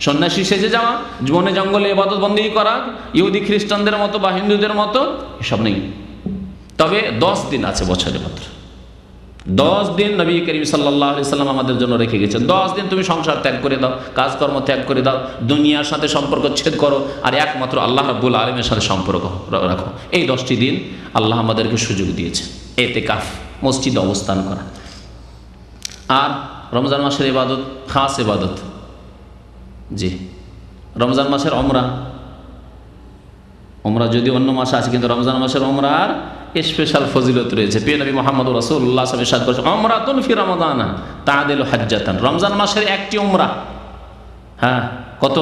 সন্ন্যাসী সেজে যাওয়া, বনে জঙ্গলে ইবাদত বন্দেগী করা, ইহুদি খ্রিস্টানদের মতো বা হিন্দুদের মতো, এসব নেই। তবে 10 দিন আছে বছরে মাত্র, 10 দিন নবী করিম সাল্লাল্লাহু আলাইহি ওয়াসাল্লাম আমাদের জন্য রেখে গেছেন। 10 দিন তুমি সংসার ত্যাগ করে দাও, কাজকর্ম ত্যাগ করে দাও, দুনিয়ার সাথে সম্পর্ক ছেদ করো, আর একমাত্র আল্লাহ রাব্বুল আলামিনের সাথে সম্পর্ক রাখো। এই 10টি দিন আল্লাহ আমাদেরকে সুযোগ দিয়েছে এতেকাফ, মসজিদে অবস্থান করা। আর রমজান মাসের ইবাদত, খাস ইবাদত, জি, রমজান মাসের ওমরা। ওমরা যদি অন্য মাসে আছে, কিন্তু রমজান মাসের ওমরার স্পেশাল ফজিলত রয়েছে। প্রিয় নবী মুহাম্মদ রাসূলুল্লাহ সাল্লাল্লাহু আলাইহি ওয়াসাল্লাম ইরশাদ করেছেন, উমরাতুন ফি রমাদানা তাআদিলু হাজ্জাতান। রমজান মাসের একটি উমরা, হ্যাঁ, কত?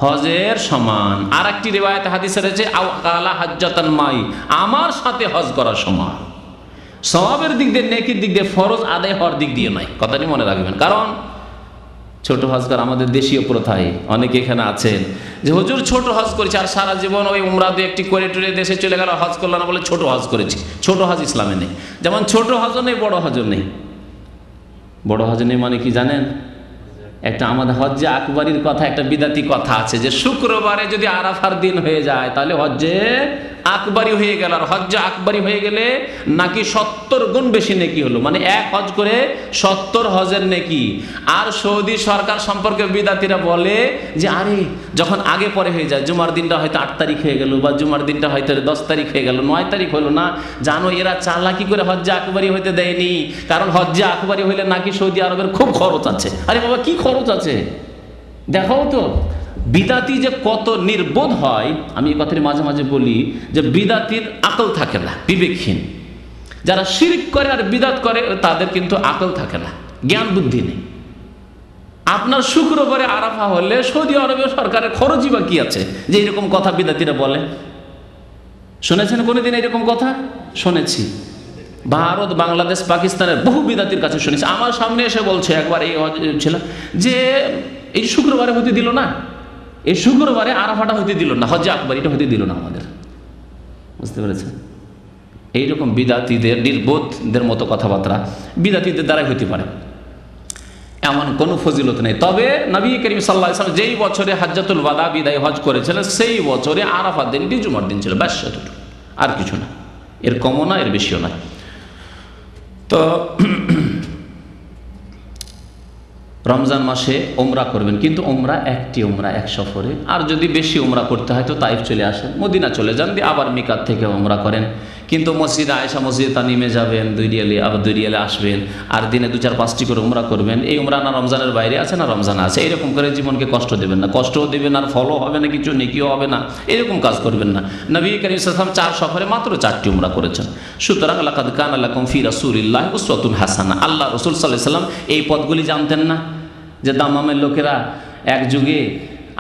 হজের সমান। আর একটি রিওয়ায়াতে হাদিসে রয়েছে আও কালা হাজ্জাতান মাই, আমার সাথে হজ করার সমান। সওয়াবের দিক দিয়ে, নেকির দিক দিয়ে, ফরজ আদায় হওয়ার দিক দিয়ে নয়, কথাটি মনে রাখবেন। কারণ ছোট হজ করা আমাদের দেশীয় প্রথায় অনেকে এখানে আছেন যে হুজুর ছোট হজ করেছে, আর সারা জীবন ওই উমরা দিয়ে একটি করে টুরে দেশে চলে গেল, হজ করলো না বলে ছোট হজ করেছি। ছোট হজ ইসলামে নেই। যেমন ছোট হজও নেই, বড় হজও নেই। বড় হজ নেই মানে কি জানেন? একটা আমাদের হজ্জে আকবরীর কথা, একটা বিদাতি কথা আছে যে শুক্রবারে যদি আরাফার দিন হয়ে যায় তাহলে হজ্জে আকবরী হয়ে গেল। আর হজ্জে আকবরী হয়ে গেলে নাকি 70 গুণ বেশি নেকি হলো, মানে এক হজ করে 70 হজের নেকি। আর সৌদি সরকার সম্পর্কে বিদাতিরা বলে যে আরে যখন আগে পরে হয়ে যায়, জুমার দিনটা হয়তো 8 তারিখ হয়ে গেল, বা জুমার দিনটা হয়তো 10 তারিখ হয়ে গেল, 9 তারিখ হলো না, জানো এরা চালাকি করে হজ্জে আকবরী হইতে দেয়নি। কারণ হজ্জে আকবরী হইলে নাকি সৌদি আরবের খুব খরচ আছে। আরে বাবা, কি খরচ আছে দেখাও তো। বিদাতি যে কত নির্বোধ হয়, আমি এই কথাটি মাঝে মাঝে বলি যে বিদাতির আকল থাকে না, বিবেকহীন। যারা শিরক করে আর বিদাত করে তাদের কিন্তু আকল থাকে না, জ্ঞান বুদ্ধি নেই। আপনার শুক্রবারে আরাফা হলে সৌদি আরবের সরকারের খরচই বা কি আছে যে এরকম কথা বিদাতিরা বলে? শুনেছেন কোনোদিন এরকম কথা? শুনেছি। ভারত, বাংলাদেশ, পাকিস্তানের বহু বিদাতির কাছে শুনেছি। আমার সামনে এসে বলছে একবার এই ছিল যে এই শুক্রবারে হতে দিল না, এই শুক্রবারে আরাফাটা হইতে দিল না, হজ্জে আকবরীটা হইতে দিল না আমাদের। বুঝতে পেরেছেন? এইরকম বিদাতিদের, নির্বোধদের মতো কথাবার্তা বিদাতিদের দ্বারাই হইতে পারে, এমন কোনো ফজিলত নেই। তবে নবী করিম সাল্লাল্লাহু আলাইহি ওয়াসাল্লাম যেই বছরে হাজ্জাতুল ওয়াদা বিদায় হজ করেছিলেন সেই বছরে আরাফার দিনটি জুমার দিন ছিল, ব্যাস এতটুকু, আর কিছু না। এর কমও না, এর বেশিও না। তো রমজান মাসে ওমরা করবেন, কিন্তু ওমরা একটি ওমরা এক সফরে। আর যদি বেশি ওমরা করতে হয় তো তাইফ চলে আসেন, মদিনা চলে যান, দিয়ে আবার মিকাত থেকে ওমরা করেন। কিন্তু মসজিদে আয়েশা, মসজিদে তানিমে যাবেন, 2 রিয়ালে, আবার 2 রিয়ালে আসবেন, আর দিনে 2-4-5টি করে ওমরা করবেন। এই ওমরা না রমজানের বাইরে আছে না রমজানে আছে। এরকম করে জীবনকে কষ্ট দেবেন না, কষ্টও দেবেন আর ফলও হবে না, কিছু নেকিও হবে না, এরকম কাজ করবেন না। নবী করিম সাল্লাল্লাহু আলাইহি ওয়াসাল্লাম 4 সফরে মাত্র 4টি ওমরা করেছেন। সুতরাং লাকাদ কানা লাকুম ফি রাসূলিল্লাহি উসওয়াতুন হাসানাহ। আল্লাহ রাসূল সাল্লাল্লাহু আলাইহি ওয়াসাল্লাম এই পদগুলি জানতেন না যে দাম্মামের লোকেরা এক যুগে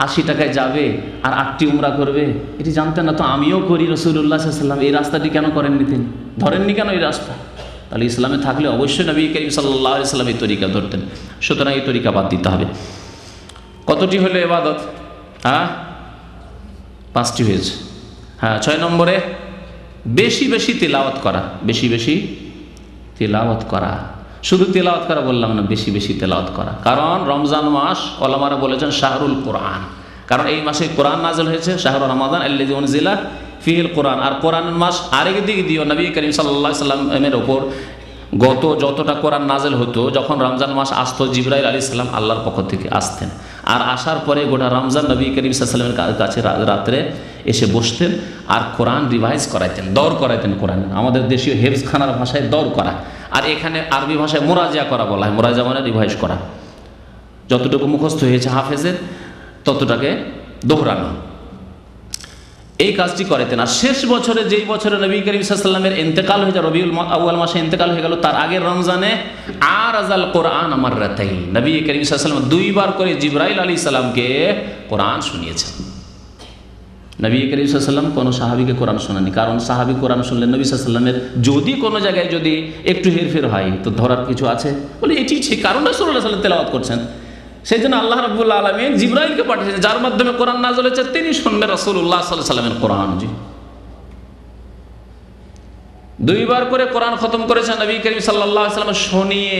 80 টাকায় যাবে আর 8টি উমরা করবে? এটি জানতেন না। তো আমিও করি, রাসূলুল্লাহ সাল্লাল্লাহু আলাইহি ওয়াসাল্লাম এই রাস্তাটি কেন করেননি? তিনি ধরেননি কেন এই রাস্তা? তাহলে ইসলামে থাকলে অবশ্যই নবী করিম সাল্লাল্লাহু আলাইহি ওয়াসাল্লাম এই তরিকা ধরতেন। সুতরাং এই তরিকা বাদ দিতে হবে। কতটি হলো ইবাদত? 5টি হয়েছে। 6 নম্বরে বেশি বেশি তিলাওয়াত করা। বেশি বেশি তিলাওয়াত করা, শুধু তেলাওয়াত করা বললাম না, বেশি বেশি তেলাওয়াত করা। কারণ রমজান মাস ওলামারা বলেছেন শাহরুল কোরআন, কারণ এই মাসে কোরআন নাযিল হয়েছে। শাহরু রমাদান আল্লাযী উনজিলা ফীহিল কোরআন। আর কোরআনের মাস আরেক দিক দিয়েও নবী করিম সাল্লাল্লাহু আলাইহি ওয়াসাল্লামের ওপর গত যতটা কোরআন নাযিল হতো, যখন রমজান মাস আসতো জিবরাইল আলাইহিস সালাম আল্লাহর পক্ষ থেকে আসতেন, আর আসার পরে গোটা রমজান নবী করিম সাল্লাল্লাহু আলাইহি ওয়াসাল্লামের কাছে রাত্রে এসে বসতেন আর কোরআন রিভাইজ করাইতেন, দৌড় করাইতেন। কোরআন আমাদের দেশীয় হেফজখানার ভাষায় দৌড় করা, আর এখানে আরবি ভাষায় মুরাজা করা বলা হয়। মুরাজা মানে রিভাইজ করা, যতটুকু মুখস্থ হয়েছে হাফেজের ততটাকে দোহরানো, এই কাজটি করাইতেন। আর শেষ বছরে, যেই বছরে নবী করিম সাল্লাল্লাহু আলাইহি ওয়াসাল্লামের ইন্তেকাল হয়ে যায়, রবিউল আউয়াল মাসে ইন্তেকাল হয়ে গেল, তার আগের রমজানে আরাজাল কোরআন মাররাতাইন, নবী করিম সাল্লাল্লাহু আলাইহি ওয়াসাল্লাম 2 বার করে জিবরাইল আলাইহিস সালামকে কোরআন শুনিয়েছেন। নবী করিম সাল্লাল্লাহু আলাইহি ওয়াসাল্লাম কোনো সাহাবীকে কোরআন শোনাননি, কারণ সাহাবী কোরআন শুনলে নবী সাল্লাল্লাহু আলাইহি ওয়াসাল্লামের যদি কোনো জায়গায় যদি একটু হেরফের হয় তো ধরার কিছু আছে, বলে এটি ঠিক, কারণ রাসূলুল্লাহ সাল্লাল্লাহু আলাইহি ওয়াসাল্লাম তেলাওয়াত করছেন। সেই জন্য আল্লাহ রাব্বুল আলামিন জিবরাইলকে পাঠিয়েছেন, যার মাধ্যমে কোরআন নাযিল হয়েছে, তিনি শুনবেন রাসূলুল্লাহ সাল্লাল্লাহু আলাইহি ওয়াসাল্লামের কোরআন। জি, 2 বার করে কোরআন খতম করেছেন নবী করিম সাল্লাল্লাহু আলাইহি ওয়াসাল্লাম শুনিয়ে,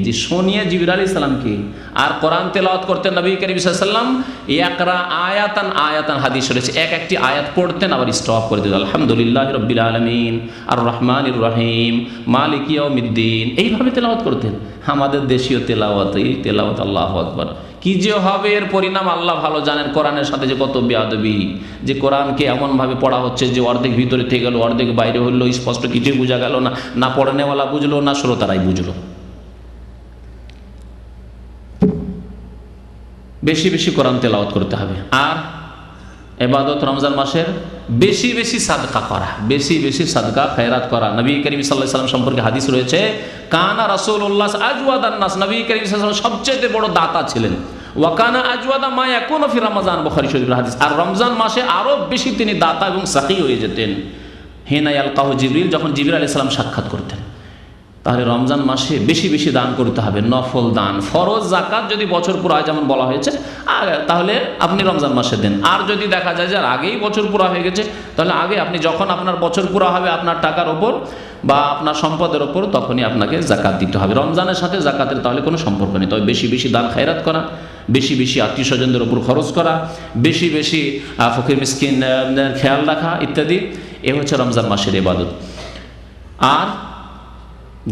যে শুনিয়ে জিবরাইল আলাইহিস সালামকে। আর কোরআন তেলাওয়াত করতেন নবী করিম সাল্লাল্লাহু আলাইহি ওয়াসাল্লাম ইয়াকরা আয়াতান আয়াতান, হাদিস রয়েছে, এক একটি আয়াত পড়তেন আবার স্টপ করে দিতেন। আলহামদুলিল্লাহি রাব্বিল আলামিন আর রহমানির রহিম মালিকি ইয়াউমিদ্দিন, এইভাবে তেলাওয়াত করতেন। আমাদের দেশীয় তেলাওয়াত, এই তেলাওয়াত আল্লাহু আকবার, কি যে হবে এর পরিণাম আল্লাহ ভালো জানেন। কোরআনের সাথে যে কত বেয়াদবি, যে কোরআনকে এমনভাবে পড়া হচ্ছে যে অর্ধেক ভিতরে থেকে গেল, অর্ধেক বাইরে হলো, স্পষ্ট কিছুই বোঝা গেল না, না পড়ানেওয়ালা বুঝলো না শ্রোতারাই বুঝলো। বেশি বেশি কোরআন তেলাওয়াত করতে হবে। আর ইবাদত রমজান মাসের বেশি বেশি সাদকা করা, বেশি বেশি সাদকা খয়রাত করা। নবী করিম সাল্লাল্লাহু আলাইহি ওয়াসাল্লাম সম্পর্কে হাদিস রয়েছে, কানা রাসূলুল্লাহ আজওয়াদান নাস, নবী করিম সাল্লাল্লাহু আলাইহি ওয়াসাল্লাম সবচেয়ে বড় দাতা ছিলেন। ওয়া কানা আজওয়াদা মা ইয়াকুনু ফি রমজান, বুখারী শরীফের হাদিস। আর রমজান মাসে আরো বেশি তিনি দাতা এবং সাকি হয়ে যেতেন। হিনা ইয়ালকাহু জিবরিল, যখন জিবরিল আলাইহিস সালাম সাক্ষাৎ করতেন। তাহলে রমজান মাসে বেশি বেশি দান করতে হবে, নফল দান। ফরজ জাকাত যদি বছর পুরা হয় যেমন বলা হয়েছে, তাহলে আপনি রমজান মাসে দেন। আর যদি দেখা যায় যে আগেই বছর পুরা হয়ে গেছে, তাহলে আগে আপনি যখন আপনার বছর পুরা হবে আপনার টাকার ওপর বা আপনার সম্পদের ওপর, তখনই আপনাকে জাকাত দিতে হবে। রমজানের সাথে জাকাতের তাহলে কোনো সম্পর্ক নেই। তবে বেশি বেশি দান খায়রাত করা, বেশি বেশি আত্মীয় স্বজনদের ওপর খরচ করা, বেশি বেশি ফকির মিসকিন খেয়াল রাখা ইত্যাদি, এ হচ্ছে রমজান মাসের ইবাদত। আর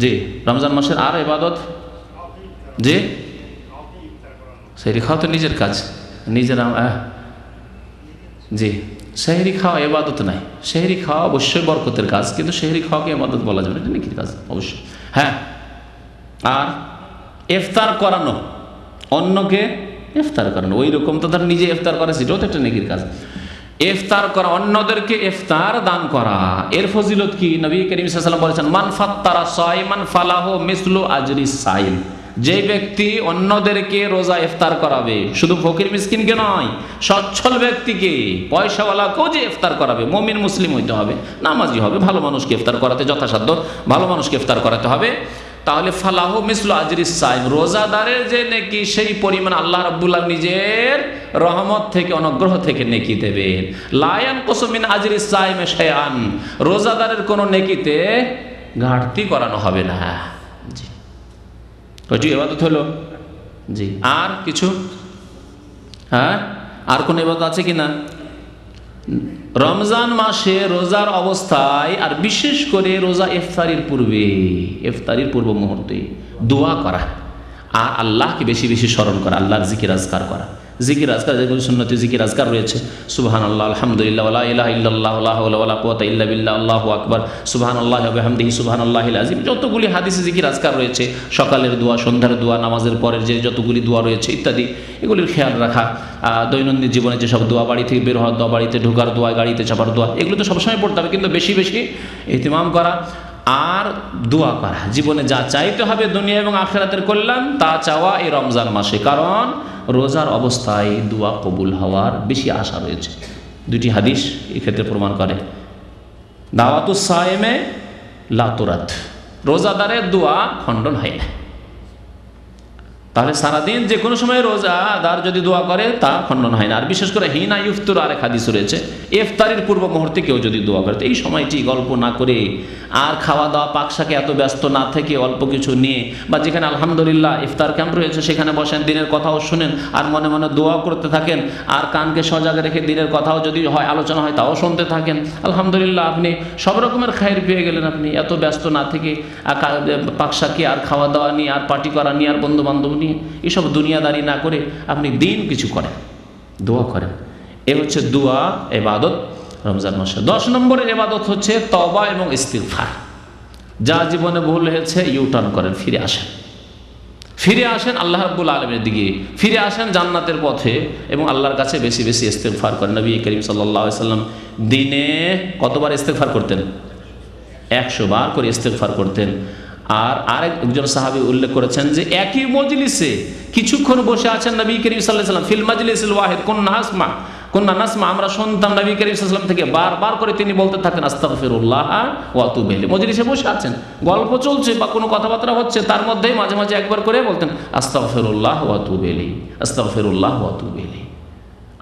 জি, রমজান মাসের আর ইবাদত, জি সেহরি খাওয়া তো নিজের কাজ, নিজের। জি, সেহরি খাওয়া ইবাদত নাই। সেহরি খাওয়া অবশ্যই বরকতের কাজ, কিন্তু সেহরি খাওয়াকে ইবাদত বলা যাবে না, এটা নেকির কাজ অবশ্যই। হ্যাঁ, আর ইফতার করানো, অন্যকে ইফতার করানো, ওই রকম তো তার নিজে ইফতার করে, সেটাও তো একটা নেকির কাজ। ইফতার করা, অন্যদেরকে ইফতার দান করা, এর ফজিলত কি? নবী করিম সাল্লাল্লাহু আলাইহি ওয়াসাল্লাম বলেছেন, মান ফাত্তারা সাইমান ফালাহু মিসলু আজরি সাইম। যে ব্যক্তি অন্যদেরকে রোজা ইফতার করাবে, শুধু ফকির মিসকিনকে নয়, সচ্ছল ব্যক্তিকে, পয়সাওয়ালাকেও যে ইফতার করাবে, মুমিন মুসলিম হইতে হবে, নামাজি হবে, ভালো মানুষকে ইফতার করাতে যথাসাধ্য ভালো মানুষকে ইফতার করাতে হবে, তাহলে ফালাহু মিসলু আজরি সাইম, রোজাদারের যে নেকি সেই পরিমাণ আল্লাহ রাব্বুল আলামিন নিজের রহমত থেকে, অনুগ্রহ থেকে নেকি দেবেন। লা ইয়ানকুসু মিন আজরি সাইম শাইআন, রোজাদারের কোনো নেকিতে ঘাটতি করানো হবে না। জি, কয়টি ইবাদত হলো? জি, আর কিছু? হ্যাঁ, আর কোন ইবাদত আছে কিনা? রমজান মাসে রোজার অবস্থায়, আর বিশেষ করে রোজা ইফতারির পূর্বে, ইফতারির পূর্ব মুহূর্তে দোয়া করা, আর আল্লাহকে বেশি বেশি স্মরণ করা, আল্লাহর জিকির আজকার করা। জিকির আজকার যেগুলো সুন্নতি জিকির আজকার রয়েছে, সুবহানাল্লাহ, আলহামদুলিল্লাহ, ওয়া লা ইলাহা ইল্লাল্লাহ, লা হাওলা ওয়া লা কুওয়াতা ইল্লা বিল্লাহ, আল্লাহু আকবার, সুবহানাল্লাহি ওয়া বিহামদিহি, সুবহানাল্লাহিল আযীম, যতগুলি হাদিসে জিকির আজকার রয়েছে, সকালের দোয়া, সন্ধ্যার দোয়া, নামাজের পরের যে যতগুলি দোয়া রয়েছে ইত্যাদি, এগুলির খেয়াল রাখা। দৈনন্দিন জীবনে যেসব দোয়া, বাড়ি থেকে বের হওয়ার দোয়া, বাড়িতে ঢোকার দোয়া, গাড়িতে চাপার দোয়া, এগুলো তো সবসময় পড়তে হবে, কিন্তু বেশি বেশি ইহতিমাম করা আর দোয়া করা। জীবনে যা চাইতে হবে দুনিয়া এবং আখিরাতের কল্যাণ, তা চাওয়া এই রমজান মাসে, কারণ রোজার অবস্থায় দোয়া কবুল হওয়ার বেশি আশা রয়েছে। দুটি হাদিস এই ক্ষেত্রে প্রমাণ করে। দাওয়াতুস সায়েমে লা তুরাদ, রোজাদারের দোয়া খণ্ডন হয় না। তাহলে সারাদিন যে কোনো সময় রোজাদার যদি দোয়া করে তা খণ্ডন হয় না। আর বিশেষ করে হিনা ইফতার আরেক হাদিস রয়েছে, ইফতারির পূর্ব মুহূর্তে কেউ যদি দোয়া করে, এই সময়টি গল্প না করে আর খাওয়া দাওয়া পাকশাকে এত ব্যস্ত না থেকে অল্প কিছু নিয়ে, বা যেখানে আলহামদুলিল্লাহ ইফতার ক্যাম্প রয়েছে সেখানে বসেন, দিনের কথাও শুনেন আর মনে মনে দোয়া করতে থাকেন, আর কানকে সজাগ রেখে দিনের কথাও যদি হয়, আলোচনা হয়, তাও শুনতে থাকেন। আলহামদুলিল্লাহ, আপনি সব রকমের খায়ের পেয়ে গেলেন। আপনি এত ব্যস্ত না থেকে পাকশাকে আর খাওয়া দাওয়া নিয়ে আর পার্টি করা নিয়ে আর বন্ধু বান্ধব নিয়ে এসব দুনিয়াদারি না করে আপনি দিন কিছু করেন, দোয়া করেন। এ হচ্ছে দোয়া ইবাদত রমজান মাসে। 10 নম্বরের ইবাদত হচ্ছে তওবা এবং ইস্তিগফার। যা জীবনে ভুল হয়েছে ইউটার্ন করেন, ফিরে আসেন, ফিরে আসেন আল্লাহ রাব্বুল আলামিনের দিকে, ফিরে আসেন জান্নাতের পথে, এবং আল্লাহর কাছে বেশি বেশি ইস্তিগফার করেন। নবী করিম সাল্লাল্লাহু আলাইহি ওয়াসাল্লাম দিনে কতবার ইস্তিগফার করতেন? 100 বার করে ইস্তিগফার করতেন। আর আরেকজন সাহাবী উল্লেখ করেছেন যে একই মজলিসে কিছুক্ষণ বসে আছেন নবী করিম সাল্লাল্লাহু আলাইহি ওয়াসাল্লাম, ফিল মাজলিসিল ওয়াহিদ কুন্না নাসমা, আমরা শুনতাম নবী করিম সাল্লাল্লাহু আলাইহি ওয়াসাল্লাম থেকে বারবার করে তিনি বলতে থাকেন আস্তাগফিরুল্লাহ ওয়া আতুবু ইলাইহি। মজলিসে বসে আছেন, গল্প চলছে বা কোনো কথাবার্তা হচ্ছে, তার মধ্যেই মাঝে মাঝে একবার করে বলতেন আস্তাগফিরুল্লাহ ওয়া আতুবু ইলাইহি, আস্তাগফিরুল্লাহ ওয়া আতুবু ইলাইহি।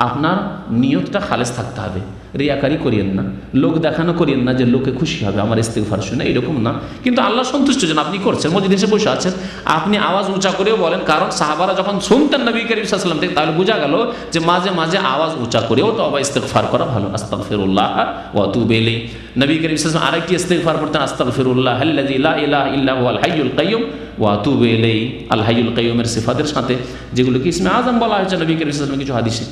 আপনার নিয়তটা খালেস থাকতে হবে, রিয়াকারি করিয়েন না, লোক দেখানো করিয়েন না যে লোকে খুশি হবে আমার ইস্তিগফার শুনে, এরকম না। কিন্তু আল্লাহ সন্তুষ্ট যেন আপনি করছেন, মজলিসে বসে আছেন, আপনি আওয়াজ উঁচা করেও বলেন, কারণ সাহাবারা যখন শুনতেন নবী করিম সাল্লাল্লাহু আলাইহি ওয়াসাল্লাম থেকে, তাহলে বোঝা গেল যে মাঝে মাঝে আওয়াজ উঁচা করেও তওবা ইস্তিগফার করা ভালো। আস্তাগফিরুল্লাহ ওয়া আতুবু ইলাইহি। নবী করিম সাল্লাল্লাহু আলাইহি ওয়াসাল্লাম আরেকটি ইস্তিগফার করতেন, আস্তাগফিরুল্লাহ আল্লাযী লা ইলাহা ইল্লা হুয়াল হাইয়ুল কাইয়্যুম ওয়া আতুবু ইলাইহি। আল হাইয়ুল কাইয়্যুমের সিফাতের সাথে যেগুলোকে ইসমে আযম বলা হয়েছে নবী করিম সাল্লাল্লাহু আলাইহি ওয়াসাল্লামের কিছু হাদিসে।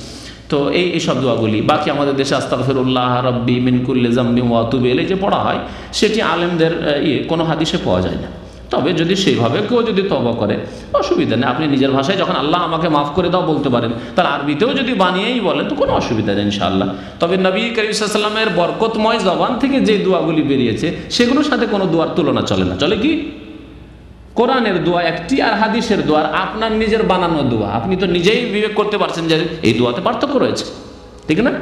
তো এই সব দোয়াগুলি, বাকি আমাদের দেশে আস্তাগফিরুল্লাহ রাব্বি মিন কুল্লি যামবিন ওয়া আতুবু ইলাইহি যে পড়া হয়, সেটি আলেমদের কোনো হাদিসে পাওয়া যায় না। তবে যদি সেইভাবে কেউ যদি তওবা করে অসুবিধা নেই, আপনি নিজের ভাষায় যখন আল্লাহ আমাকে মাফ করে দাও বলতে পারেন, তার আরবিতেও যদি বানিয়েই বলেন তো কোনো অসুবিধা নেই ইনশাআল্লাহ। তবে নবী করিম সাল্লাল্লাহু আলাইহি ওয়াসাল্লামের বরকতময় জবান থেকে যে দোয়াগুলি বেরিয়েছে সেগুলোর সাথে কোনো দোয়ার তুলনা চলে না। চলে কি? কোরআনের দোয়া একটি আর হাদিসের দোয়া আপনার নিজের বানানো দোয়া, আপনি তো নিজেই বিবেক করতে পারছেন যে এই দোয়াতে পার্থক্য রয়েছে, ঠিক না?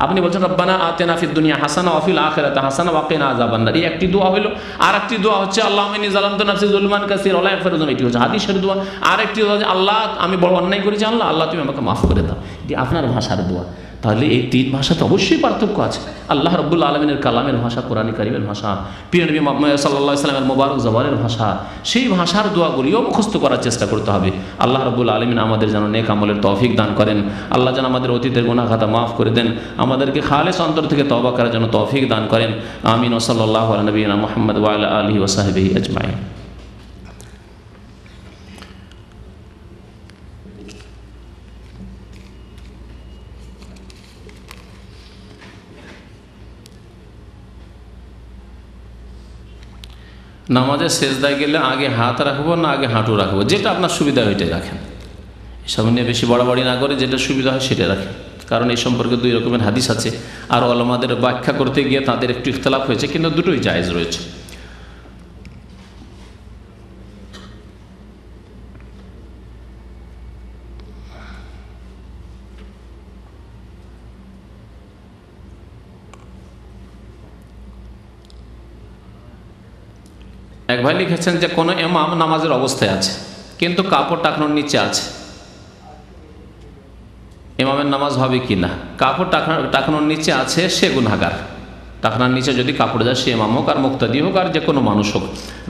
আপনি বলছেন রব্বানা আতিনা ফিদ দুনিয়া হাসানা ওয়া ফিল আখিরাতি হাসানা ওয়া কিনা আযাবান নার, এই একটি দোয়া হলো। আর একটি দোয়া হচ্ছে আল্লাহুম্মা ইন্নী যালামতু নাফসি যুলমান কাসীরা ওয়া লা ইয়াগফিরু যুনুবা, এটি হচ্ছে হাদিসের দোয়া। আর একটি দোয়া আল্লাহ আমি বড় অন্যায় করেছি, আল্লাহ তুমি আমাকে মাফ করে দাও, এটি আপনার ভাষার দোয়া। তাহলে এই তিন ভাষাতে অবশ্যই পার্থক্য আছে। আল্লাহ রাব্বুল আলামিনের কালামের ভাষা, কোরআন কারীমের ভাষা, প্রিয় নবী মুহাম্মদ সাল্লাল্লাহু আলাইহি ওয়াসাল্লামের মোবারক জবানের ভাষা, সেই ভাষার দোয়াগুলিও মুখস্থ করার চেষ্টা করতে হবে। আল্লাহ রাব্বুল আলামিন আমাদের যেন নেক আমলের তৌফিক দান করেন, আল্লাহ যেন আমাদের অতীতের গুনাহ খাতা মাফ করে দেন, আমাদেরকে খালেস অন্তর থেকে তওবা করার জন্য তৌফিক দান করেন। আমিন। ওয়া সাল্লাল্লাহু আলা নবিয়িনা মুহাম্মদ ওয়া আলা আলিহি ওয়া সাহবিহি আজমাইন। নামাজের সেজদায় গেলে আগে হাত রাখবো না আগে হাঁটু রাখবো, যেটা আপনার সুবিধা হয় ওইটাই রাখেন। এসব নিয়ে বেশি বাড়াবাড়ি না করে যেটা সুবিধা হয় সেটা রাখেন, কারণ এই সম্পর্কে দুই রকমের হাদিস আছে। আর ওলামাদের ব্যাখ্যা করতে গিয়ে তাদের একটু ইখতিলাফ হয়েছে, কিন্তু দুটোই জায়েজ রয়েছে। এক ভাই লিখেছেন যে কোনো ইমাম নামাজের অবস্থায় আছে কিন্তু কাপড় টাকনোর নিচে আছে, ইমামের নামাজ হবে কি না? কাপড় টাকনোর নিচে আছে সে গুনাহগার। টাকনার নিচে যদি কাপড় যায়, সে ইমাম হোক আর মুক্তাদি হোক আর যে কোনো মানুষ হোক,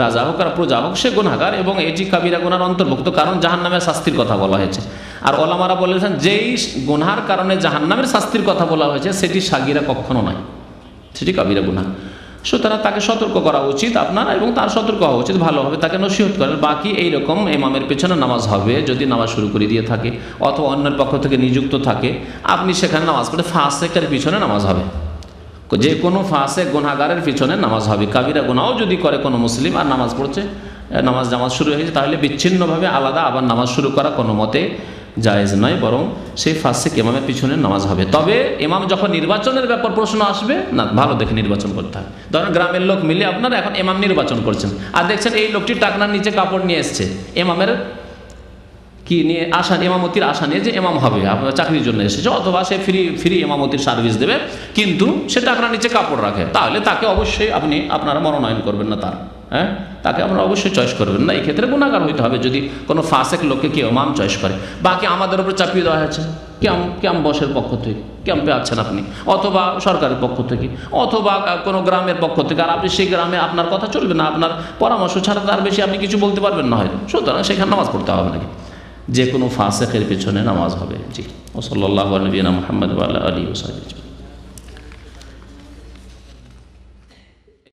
রাজা হোক আর প্রজা হোক, সে গুনাহগার এবং এটি কাবিরা গুনার অন্তর্ভুক্ত, কারণ জাহান্নামের শাস্তির কথা বলা হয়েছে। আর ওলামারা বলেছেন যেই গুনার কারণে জাহান্নামের শাস্তির কথা বলা হয়েছে সেটি সাগিরা কখনো নয়, সেটি কাবিরা গুনাহ। সুতরাং তাকে সতর্ক করা উচিত আপনার, এবং তার সতর্ক হওয়া উচিত, ভালোভাবে তাকে নসিহত করেন। বাকি এইরকম ইমামের পেছনে নামাজ হবে যদি নামাজ শুরু করে দিয়ে থাকে অথবা অন্যের পক্ষ থেকে নিযুক্ত থাকে, আপনি সেখানে নামাজ পড়ে ফাসেকের পিছনে নামাজ হবে, যে কোনো ফাসেক গুনাহগারের পিছনে নামাজ হবে। কাবিরা গুনাহও যদি করে কোনো মুসলিম আর নামাজ পড়ছে, নামাজ শুরু হয়েছে, তাহলে বিচ্ছিন্নভাবে আলাদা আবার নামাজ শুরু করা কোনো মতে জায়েজ নয়, বরং সেই ফাসেক ইমামের পিছনে নামাজ হবে। তবে ইমাম যখন নির্বাচনের ব্যাপার প্রশ্ন আসবে না, ভালো দেখে নির্বাচন করতে হবে। ধরেন গ্রামের লোক মিলে আপনারা এখন ইমাম নির্বাচন করছেন, আর দেখছেন এই লোকটি টাকনার নিচে কাপড় নিয়ে এসছে, ইমামের কি নিয়ে আশা, ইমামতির আশা নিয়ে যে ইমাম হবে, আপনার চাকরির জন্য এসেছে, অথবা সে ফ্রি ইমামতির সার্ভিস দেবে, কিন্তু সে টাকনার নিচে কাপড় রাখে, তাহলে তাকে অবশ্যই আপনারা মনোনয়ন করবেন না, তাকে আপনারা অবশ্যই চয়েস করবেন না। এই ক্ষেত্রে গুনাহগার হইতে হবে যদি কোনো ফাসেক লোককে কেউ ইমাম চয়েস করে। বাকি আমাদের উপর চাপিয়ে দেওয়া হয়েছে, ক্যাম্প বসের পক্ষ থেকে, ক্যাম্পে আছেন আপনি, অথবা সরকারের পক্ষ থেকে, অথবা কোনো গ্রামের পক্ষ থেকে, আর আপনি সেই গ্রামে আপনার কথা চলবে না, আপনার পরামর্শ ছাড়া তার বেশি আপনি কিছু বলতে পারবেন না হয়তো, সুতরাং সেখানে নামাজ পড়তে হবে নাকি, যে কোনো ফাসেকের পেছনে নামাজ হবে। জি। ও সাল্লাল্লাহু আলা নবিয়িনা মুহাম্মদ ওয়া আলা আলিহি ওয়া সাহবিহি।